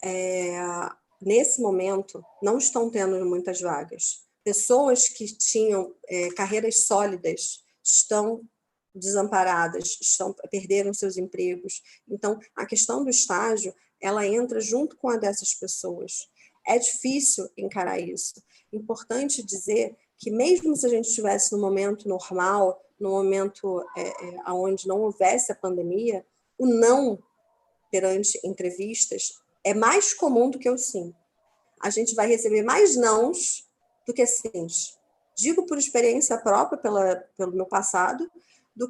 B: nesse momento não estão tendo muitas vagas. Pessoas que tinham carreiras sólidas estão desamparadas, perderam seus empregos. Então, a questão do estágio, ela entra junto com a dessas pessoas. É difícil encarar isso. Importante dizer que mesmo se a gente estivesse no momento normal, no momento onde não houvesse a pandemia, o não perante entrevistas é mais comum do que o sim. A gente vai receber mais nãos do que sims. Digo por experiência própria, pelo meu passado,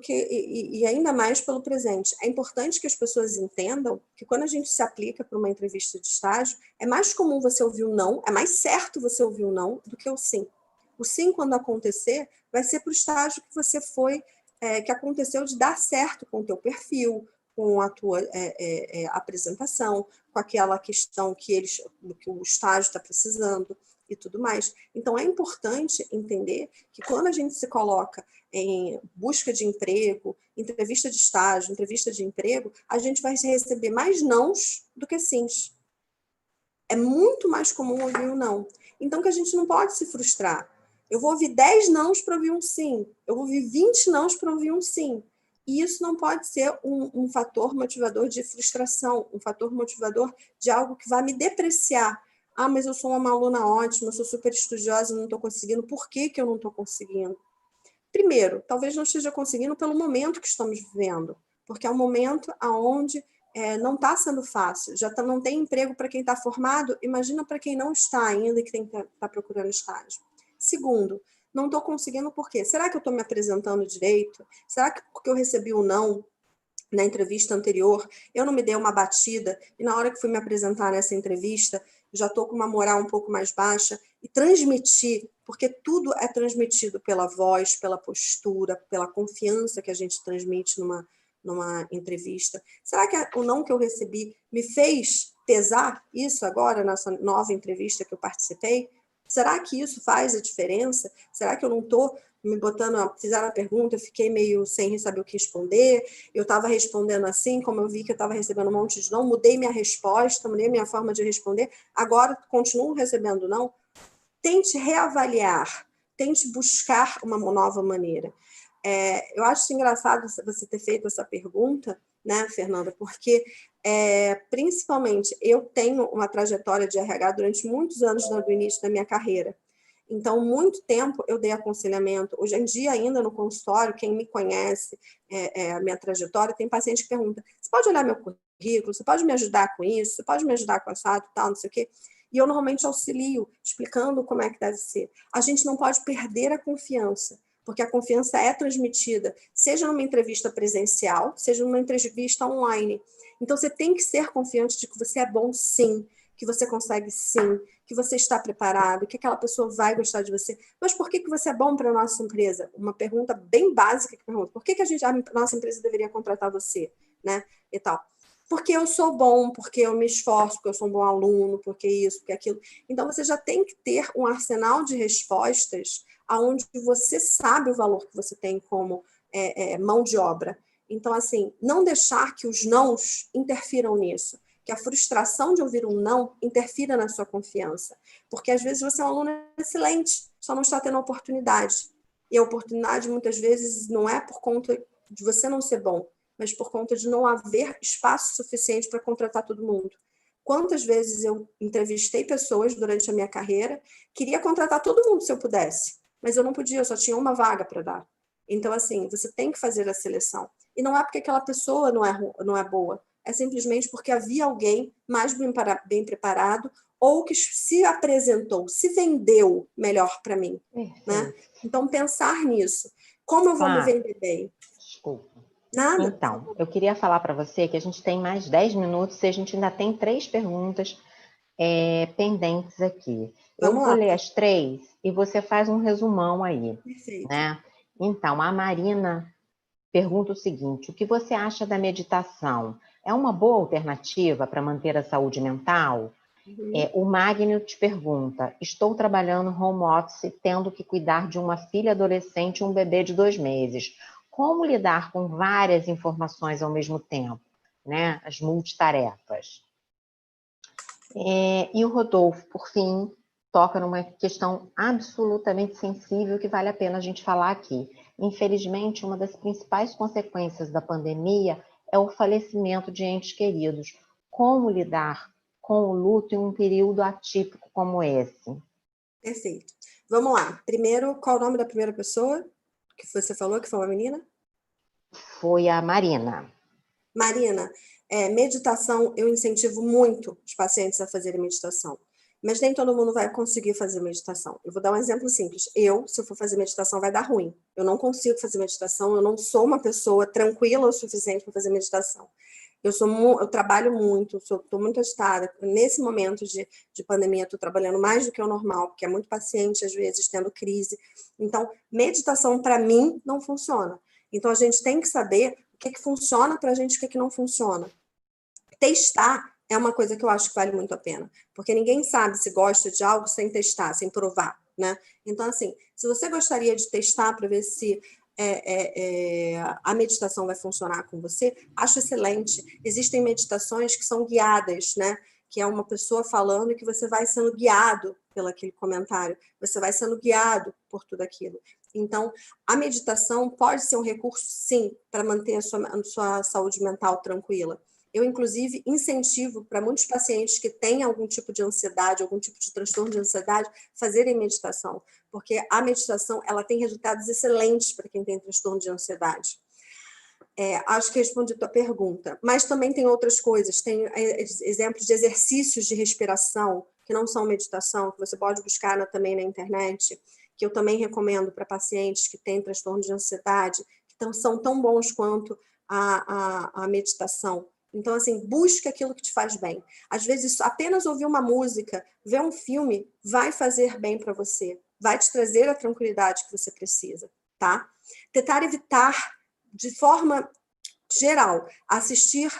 B: e ainda mais pelo presente. É importante que as pessoas entendam que quando a gente se aplica para uma entrevista de estágio, é mais comum você ouvir o não, é mais certo você ouvir o não do que o sim. O sim, quando acontecer, vai ser para o estágio que você foi, que aconteceu de dar certo com o teu perfil, com a tua apresentação, com aquela questão que o estágio está precisando e tudo mais. Então, é importante entender que quando a gente se coloca em busca de emprego, entrevista de estágio, entrevista de emprego, a gente vai receber mais nãos do que sims. É muito mais comum ouvir um não. Então, que a gente não pode se frustrar. Eu vou ouvir 10 nãos para ouvir um sim. Eu vou ouvir 20 nãos para ouvir um sim. E isso não pode ser um fator motivador de frustração, um fator motivador de algo que vai me depreciar. Ah, mas eu sou uma aluna ótima, eu sou super estudiosa, não estou conseguindo. Por que eu não estou conseguindo? primeiro, talvez não esteja conseguindo pelo momento que estamos vivendo, porque é um momento onde não está sendo fácil, não tem emprego para quem está formado, imagina para quem não está ainda e que está procurando estágio. Segundo, não estou conseguindo por quê? Será que eu estou me apresentando direito? Será que porque eu recebi o não na entrevista anterior, eu não me dei uma batida, e na hora que fui me apresentar nessa entrevista, já estou com uma moral um pouco mais baixa, e transmitir, porque tudo é transmitido pela voz, pela postura, pela confiança que a gente transmite numa entrevista. Será que o não que eu recebi me fez pesar isso agora, nessa nova entrevista que eu participei? Será que isso faz a diferença? Será que eu não estou me botando, fizeram a pergunta, eu fiquei meio sem saber o que responder, eu estava respondendo assim, como eu vi que eu estava recebendo um monte de não, mudei minha resposta, mudei minha forma de responder, agora continuo recebendo não. Tente reavaliar, tente buscar uma nova maneira. Eu acho engraçado você ter feito essa pergunta, né, Fernanda, porque principalmente eu tenho uma trajetória de RH durante muitos anos do início da minha carreira. Então, muito tempo eu dei aconselhamento. Hoje em dia, ainda no consultório, quem me conhece, a minha trajetória, tem paciente que pergunta, você pode olhar meu currículo? Você pode me ajudar com isso? Você pode me ajudar com assado e tal, não sei o quê? E eu normalmente auxilio, explicando como é que deve ser. A gente não pode perder a confiança, porque a confiança é transmitida, seja numa entrevista presencial, seja numa entrevista online. Então, você tem que ser confiante de que você é bom, sim, que você consegue, sim, que você está preparado, que aquela pessoa vai gostar de você. Mas por que você é bom para a nossa empresa? Uma pergunta bem básica que pergunta, por que a nossa empresa deveria contratar você? Né? E tal. Porque eu sou bom, porque eu me esforço, porque eu sou um bom aluno, porque isso, porque aquilo. Então, você já tem que ter um arsenal de respostas onde você sabe o valor que você tem como mão de obra. Então, assim, não deixar que os nãos interfiram nisso, que a frustração de ouvir um não interfira na sua confiança. Porque, às vezes, você é um aluno excelente, só não está tendo oportunidade. E a oportunidade, muitas vezes, não é por conta de você não ser bom, mas por conta de não haver espaço suficiente para contratar todo mundo. Quantas vezes eu entrevistei pessoas durante a minha carreira, queria contratar todo mundo se eu pudesse, mas eu não podia, eu só tinha uma vaga para dar. Então, assim, você tem que fazer a seleção. E não é porque aquela pessoa não é boa, é simplesmente porque havia alguém mais bem preparado ou que se apresentou, se vendeu melhor para mim. Né? Então, pensar nisso. Como eu vou me vender bem?
A: Desculpa.
B: Nada.
A: Então, eu queria falar para você que a gente tem mais 10 minutos e a gente ainda tem 3 perguntas pendentes aqui. Eu vou ler as 3 e você faz um resumão aí.
B: Perfeito.
A: Né? Então, a Marina pergunta o seguinte, o que você acha da meditação? É uma boa alternativa para manter a saúde mental? O Magno te pergunta, estou trabalhando home office, tendo que cuidar de uma filha adolescente e um bebê de 2 meses. Como lidar com várias informações ao mesmo tempo? Né? As multitarefas. E o Rodolfo, por fim, toca numa questão absolutamente sensível que vale a pena a gente falar aqui. Infelizmente, uma das principais consequências da pandemia é o falecimento de entes queridos. Como lidar com o luto em um período atípico como esse?
B: Perfeito. Vamos lá. Primeiro, qual o nome da primeira pessoa que você falou que foi uma menina?
A: Foi a Marina.
B: Marina, meditação, eu incentivo muito os pacientes a fazerem meditação. Mas nem todo mundo vai conseguir fazer meditação. Eu vou dar um exemplo simples. Se eu for fazer meditação, vai dar ruim. Eu não consigo fazer meditação, eu não sou uma pessoa tranquila o suficiente para fazer meditação. Eu trabalho muito, estou muito agitada. Nesse momento de pandemia, estou trabalhando mais do que o normal, porque é muito paciente, às vezes, tendo crise. Então, meditação, para mim, não funciona. Então, a gente tem que saber o que funciona para a gente e o que não funciona. Testar é uma coisa que eu acho que vale muito a pena, porque ninguém sabe se gosta de algo sem testar, sem provar, né? Então, assim, se você gostaria de testar para ver se a meditação vai funcionar com você, acho excelente. Existem meditações que são guiadas, né? Que é uma pessoa falando e que você vai sendo guiado pelo aquele comentário, você vai sendo guiado por tudo aquilo. Então, a meditação pode ser um recurso, sim, para manter a sua saúde mental tranquila. Eu, inclusive, incentivo para muitos pacientes que têm algum tipo de ansiedade, algum tipo de transtorno de ansiedade, fazerem meditação, porque a meditação ela tem resultados excelentes para quem tem transtorno de ansiedade. Acho que respondi a tua pergunta, mas também tem outras coisas, tem exemplos de exercícios de respiração, que não são meditação, que você pode buscar também na internet, que eu também recomendo para pacientes que têm transtorno de ansiedade, que são tão bons quanto a meditação. Então, assim, busca aquilo que te faz bem. Às vezes, apenas ouvir uma música, ver um filme, vai fazer bem para você, vai te trazer a tranquilidade que você precisa, tá? Tentar evitar, de forma geral, assistir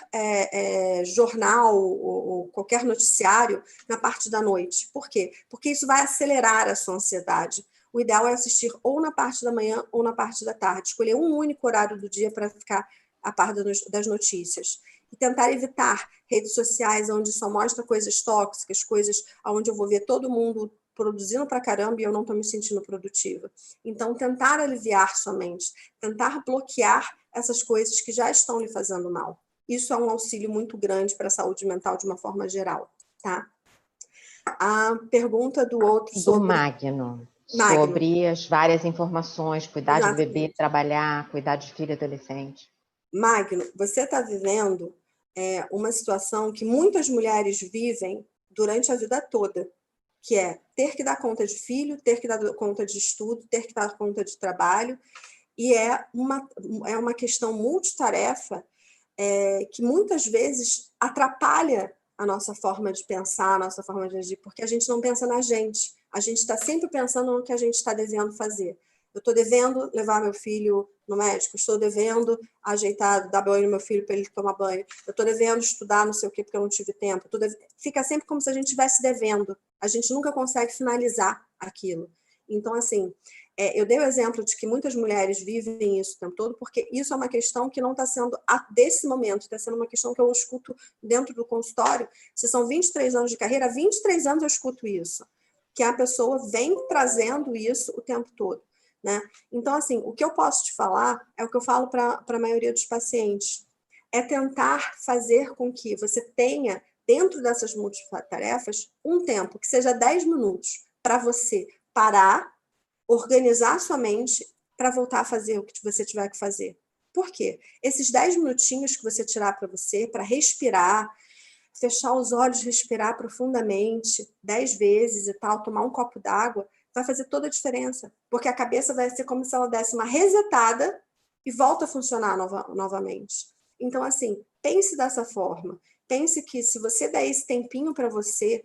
B: jornal ou qualquer noticiário na parte da noite. Por quê? Porque isso vai acelerar a sua ansiedade. O ideal é assistir ou na parte da manhã ou na parte da tarde. Escolher um único horário do dia para ficar a par das notícias. E tentar evitar redes sociais onde só mostra coisas tóxicas, coisas onde eu vou ver todo mundo produzindo pra caramba e eu não estou me sentindo produtiva. Então, tentar aliviar sua mente, tentar bloquear essas coisas que já estão lhe fazendo mal. Isso é um auxílio muito grande para a saúde mental de uma forma geral, tá? A pergunta do outro sobre...
A: Do Magno. Sobre as várias informações, cuidar de bebê, trabalhar, cuidar de filho e adolescente.
B: Magno, você está vivendo uma situação que muitas mulheres vivem durante a vida toda, que é ter que dar conta de filho, ter que dar conta de estudo, ter que dar conta de trabalho, e é uma questão multitarefa que muitas vezes atrapalha a nossa forma de pensar, a nossa forma de agir, porque a gente não pensa na gente. A gente está sempre pensando no que a gente está devendo fazer. Eu estou devendo levar meu filho no médico, estou devendo ajeitar, dar banho no meu filho para ele tomar banho, eu estou devendo estudar não sei o quê porque eu não tive tempo. Fica sempre como se a gente estivesse devendo. A gente nunca consegue finalizar aquilo. Então, assim, eu dei o exemplo de que muitas mulheres vivem isso o tempo todo, porque isso é uma questão que não está sendo, desse momento, está sendo uma questão que eu escuto dentro do consultório. Se são 23 anos de carreira, há 23 anos eu escuto isso, que a pessoa vem trazendo isso o tempo todo, né? Então, assim, o que eu posso te falar é o que eu falo para a maioria dos pacientes, é tentar fazer com que você tenha, dentro dessas multitarefas, um tempo, que seja 10 minutos, para você parar, organizar sua mente para voltar a fazer o que você tiver que fazer. Por quê? Esses 10 minutinhos que você tirar para você, para respirar, fechar os olhos, respirar profundamente 10 vezes e tal, tomar um copo d'água, vai fazer toda a diferença. Porque a cabeça vai ser como se ela desse uma resetada e volta a funcionar novamente. Então, assim, pense dessa forma. Pense que se você der esse tempinho para você,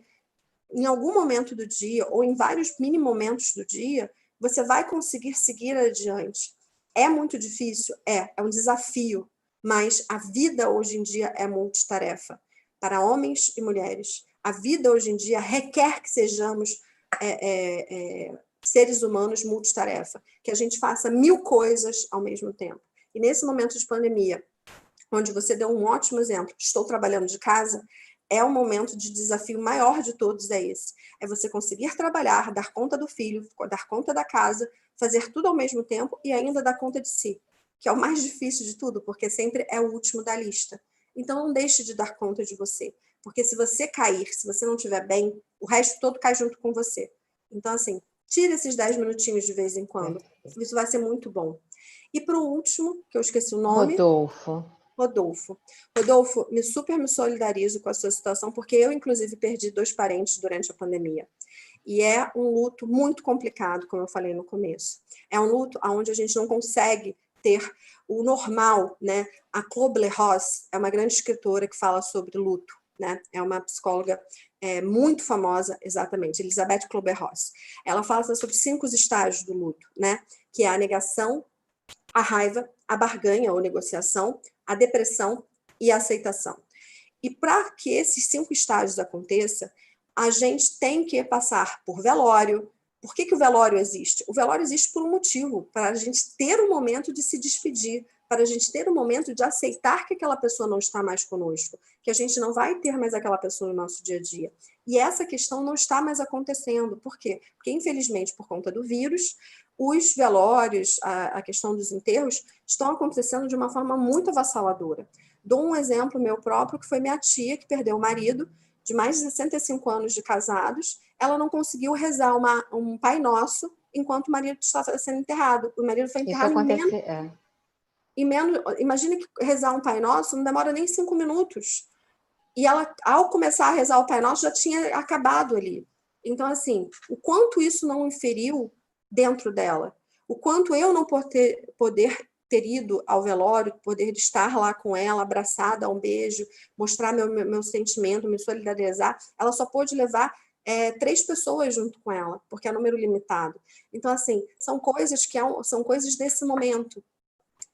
B: em algum momento do dia, ou em vários mini momentos do dia, você vai conseguir seguir adiante. É muito difícil? É um desafio, mas a vida hoje em dia é multitarefa, para homens e mulheres. A vida hoje em dia requer que sejamos seres humanos multitarefa, que a gente faça 1000 coisas ao mesmo tempo. E nesse momento de pandemia, onde você deu um ótimo exemplo, estou trabalhando de casa, é o momento de desafio maior de todos, é esse. É você conseguir trabalhar, dar conta do filho, dar conta da casa, fazer tudo ao mesmo tempo e ainda dar conta de si, que é o mais difícil de tudo, porque sempre é o último da lista. Então não deixe de dar conta de você, porque se você cair, se você não estiver bem, o resto todo cai junto com você. Então, assim, tira esses 10 minutinhos de vez em quando. Isso vai ser muito bom. E para o último, que eu esqueci o nome... Rodolfo, super me solidarizo com a sua situação, porque eu, inclusive, perdi 2 parentes durante a pandemia. E é um luto muito complicado, como eu falei no começo. É um luto onde a gente não consegue ter o normal, né? A Kübler-Ross é uma grande escritora que fala sobre luto, né? É uma psicóloga muito famosa, exatamente, Elizabeth Kübler-Ross. Ela fala sobre 5 estágios do luto, né? Que é a negação, a raiva, a barganha ou negociação, a depressão e a aceitação. E para que esses 5 estágios aconteçam, a gente tem que passar por velório. Por que o velório existe? O velório existe por um motivo, para a gente ter um momento de se despedir, para a gente ter um momento de aceitar que aquela pessoa não está mais conosco, que a gente não vai ter mais aquela pessoa no nosso dia a dia. E essa questão não está mais acontecendo. Por quê? Porque, infelizmente, por conta do vírus, os velórios, a questão dos enterros, estão acontecendo de uma forma muito avassaladora. Dou um exemplo meu próprio, que foi minha tia, que perdeu o marido, de mais de 65 anos de casados. ela não conseguiu rezar um Pai Nosso enquanto o marido estava sendo enterrado. O marido foi
A: Isso
B: enterrado
A: acontece,
B: em menos... Imagina que rezar um Pai Nosso não demora nem 5 minutos. E ela, ao começar a rezar o Pai Nosso, já tinha acabado ali. Então, assim, o quanto isso não inferiu dentro dela, o quanto eu não poder ter ido ao velório, poder estar lá com ela, abraçada, um beijo, mostrar meu sentimento, me solidarizar, ela só pôde levar 3 pessoas junto com ela, porque é número limitado. Então, assim, são coisas são coisas desse momento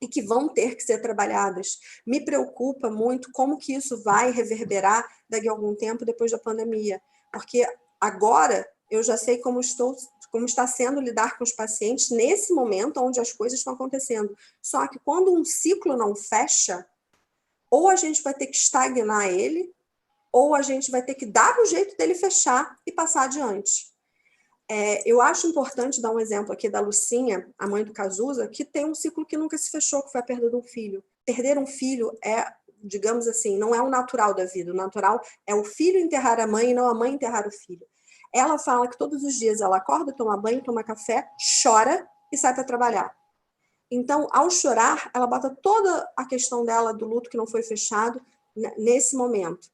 B: e que vão ter que ser trabalhadas. Me preocupa muito como que isso vai reverberar daqui a algum tempo depois da pandemia, porque agora eu já sei como está sendo lidar com os pacientes nesse momento onde as coisas estão acontecendo. Só que quando um ciclo não fecha, ou a gente vai ter que estagnar ele, ou a gente vai ter que dar o jeito dele fechar e passar adiante. Eu acho importante dar um exemplo aqui da Lucinha, a mãe do Cazuza, que tem um ciclo que nunca se fechou, que foi a perda de um filho. Perder um filho digamos assim, não é o natural da vida. O natural é o filho enterrar a mãe e não a mãe enterrar o filho. Ela fala que todos os dias ela acorda, toma banho, toma café, chora e sai para trabalhar. Então, ao chorar, ela bota toda a questão dela do luto que não foi fechado nesse momento.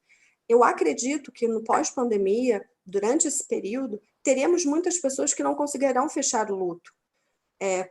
B: Eu acredito que no pós-pandemia, durante esse período, teremos muitas pessoas que não conseguirão fechar o luto.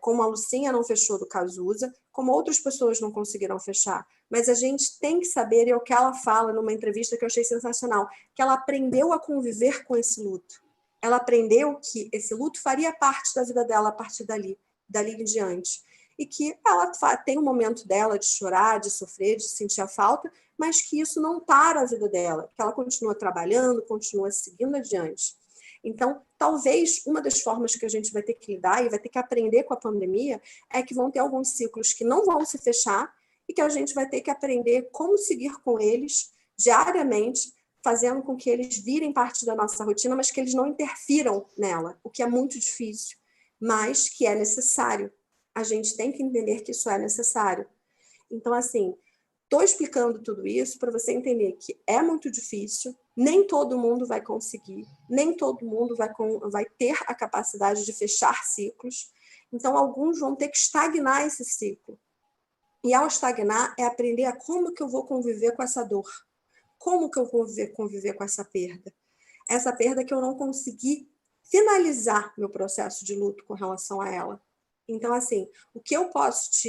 B: Como a Lucinha não fechou do Cazuza, como outras pessoas não conseguirão fechar. Mas a gente tem que saber, e é o que ela fala numa entrevista que eu achei sensacional, que ela aprendeu a conviver com esse luto. Ela aprendeu que esse luto faria parte da vida dela a partir dali em diante. E que ela tem um momento dela de chorar, de sofrer, de sentir a falta, mas que isso não para a vida dela, que ela continua trabalhando, continua seguindo adiante. Então, talvez uma das formas que a gente vai ter que lidar e vai ter que aprender com a pandemia é que vão ter alguns ciclos que não vão se fechar e que a gente vai ter que aprender como seguir com eles diariamente, fazendo com que eles virem parte da nossa rotina, mas que eles não interfiram nela, o que é muito difícil, mas que é necessário. A gente tem que entender que isso é necessário. Então, assim, estou explicando tudo isso para você entender que é muito difícil, nem todo mundo vai conseguir, nem todo mundo vai ter a capacidade de fechar ciclos. Então, alguns vão ter que estagnar esse ciclo. E ao estagnar, é aprender a como que eu vou conviver com essa dor. Como que eu vou conviver com essa perda? Essa perda que eu não consegui finalizar meu processo de luto com relação a ela. Então, assim, o que eu posso te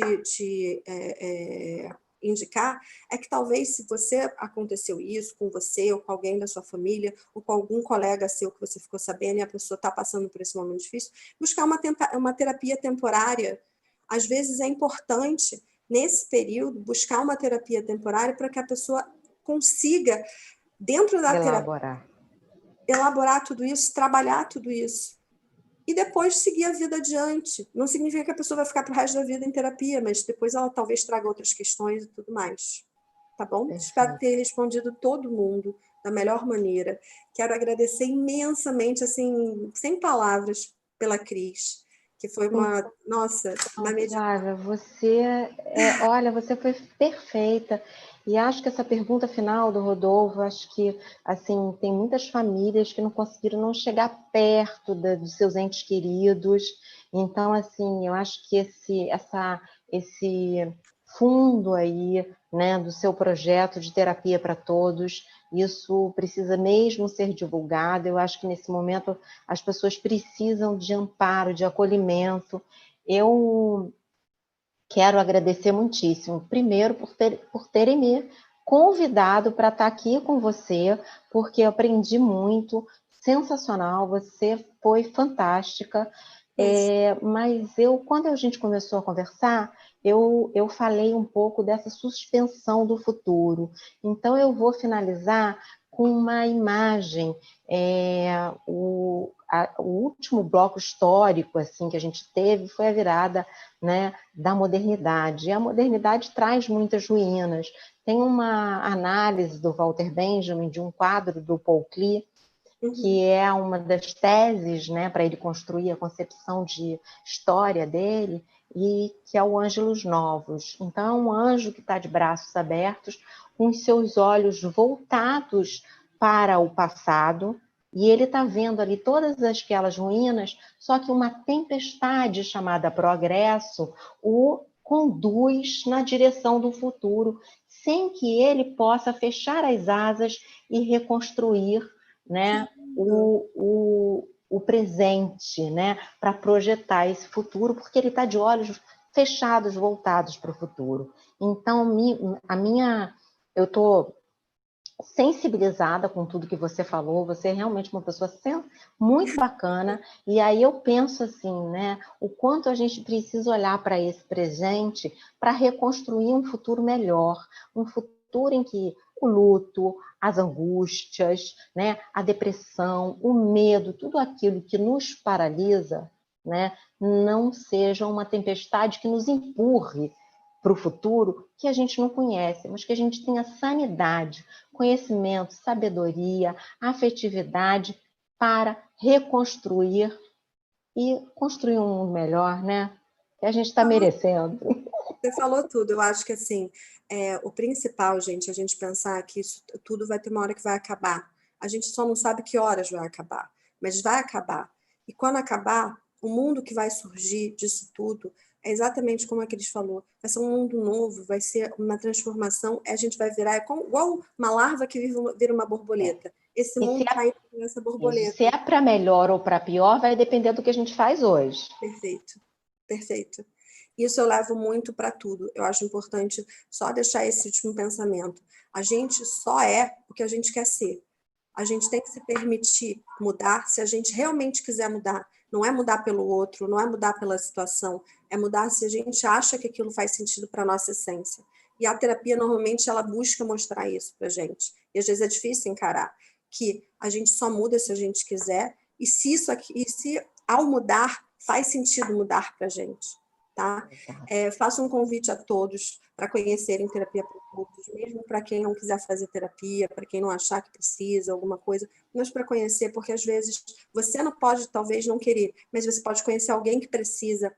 B: indicar é que talvez se você aconteceu isso com você ou com alguém da sua família ou com algum colega seu que você ficou sabendo e a pessoa está passando por esse momento difícil, buscar uma terapia temporária. Às vezes é importante, nesse período, buscar uma terapia temporária para que a pessoa consiga, dentro da terapia, elaborar tudo isso, trabalhar tudo isso. E depois seguir a vida adiante. Não significa que a pessoa vai ficar pro resto da vida em terapia, mas depois ela talvez traga outras questões e tudo mais. Tá bom?
A: Perfeito.
B: Espero ter respondido todo mundo da melhor maneira. Quero agradecer imensamente, assim, sem palavras, pela Cris, que foi uma, nossa, uma
A: Flávia, olha, você foi perfeita. E acho que essa pergunta final do Rodolfo, acho que assim tem muitas famílias que não conseguiram não chegar perto dos seus entes queridos. Então, assim, eu acho que esse fundo aí, né, do seu projeto de terapia para todos, isso precisa mesmo ser divulgado. Eu acho que nesse momento as pessoas precisam de amparo, de acolhimento. Eu quero agradecer muitíssimo, primeiro por terem me convidado para estar aqui com você, porque eu aprendi muito, sensacional, você foi fantástica. Mas quando a gente começou a conversar, eu falei um pouco dessa suspensão do futuro. Então, eu vou finalizar com uma imagem. O último bloco histórico assim, que a gente teve foi a virada, né, da modernidade. E a modernidade traz muitas ruínas. Tem uma análise do Walter Benjamin de um quadro do Paul Klee, que é uma das teses, né, para ele construir a concepção de história dele, e que é o Ângelos Novos. Então, é um anjo que está de braços abertos, com os seus olhos voltados para o passado, e ele está vendo ali todas aquelas ruínas, só que uma tempestade chamada progresso o conduz na direção do futuro, sem que ele possa fechar as asas e reconstruir, né, o presente, né, para projetar esse futuro, porque ele está de olhos fechados, voltados para o futuro. Então, eu estou sensibilizada com tudo que você falou, você é realmente uma pessoa muito bacana, e aí eu penso assim, né, o quanto a gente precisa olhar para esse presente para reconstruir um futuro melhor, um futuro em que o luto, as angústias, né, a depressão, o medo, tudo aquilo que nos paralisa, né, não seja uma tempestade que nos empurre para o futuro que a gente não conhece, mas que a gente tenha sanidade, conhecimento, sabedoria, afetividade para reconstruir e construir um mundo melhor, né? Que a gente está merecendo.
B: Você falou tudo. Eu acho que assim, o principal, gente, é a gente pensar que isso tudo vai ter uma hora que vai acabar. A gente só não sabe que horas vai acabar, mas vai acabar. E quando acabar, o mundo que vai surgir disso tudo é exatamente como a Cris falou. Vai ser um mundo novo, vai ser uma transformação. A gente vai virar igual uma larva que vira uma borboleta. Esse mundo está indo nessa borboleta.
A: Se é para melhor ou para pior, vai depender do que a gente faz hoje.
B: Perfeito, perfeito. Isso eu levo muito para tudo. Eu acho importante só deixar esse último pensamento. A gente só é o que a gente quer ser. A gente tem que se permitir mudar se a gente realmente quiser mudar. Não é mudar pelo outro, não é mudar pela situação, é mudar se a gente acha que aquilo faz sentido para a nossa essência. E a terapia, normalmente, ela busca mostrar isso para a gente. E às vezes é difícil encarar que a gente só muda se a gente quiser, e se ao mudar faz sentido mudar para a gente. Tá? Faço um convite a todos para conhecerem Terapia para Todos, mesmo para quem não quiser fazer terapia, para quem não achar que precisa, alguma coisa, mas para conhecer, porque às vezes você não pode, talvez, não querer, mas você pode conhecer alguém que precisa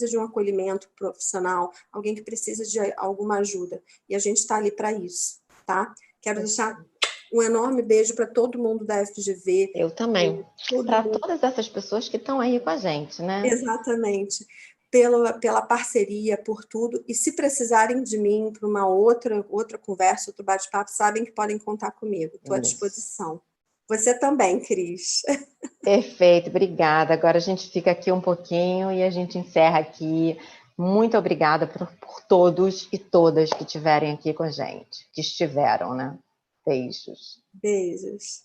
B: de um acolhimento profissional, alguém que precisa de alguma ajuda, e a gente está ali para isso, tá? Quero deixar um enorme beijo para todo mundo da FGV.
A: Eu também. Para todas essas pessoas que estão aí com a gente, né?
B: Exatamente. Pela parceria, por tudo. E se precisarem de mim para uma outra conversa, outro bate-papo, sabem que podem contar comigo. Estou à disposição. Você também, Cris.
A: Perfeito, obrigada. Agora a gente fica aqui um pouquinho e a gente encerra aqui. Muito obrigada por todos e todas que estiverem aqui com a gente, que estiveram, né? Beijos.
B: Beijos.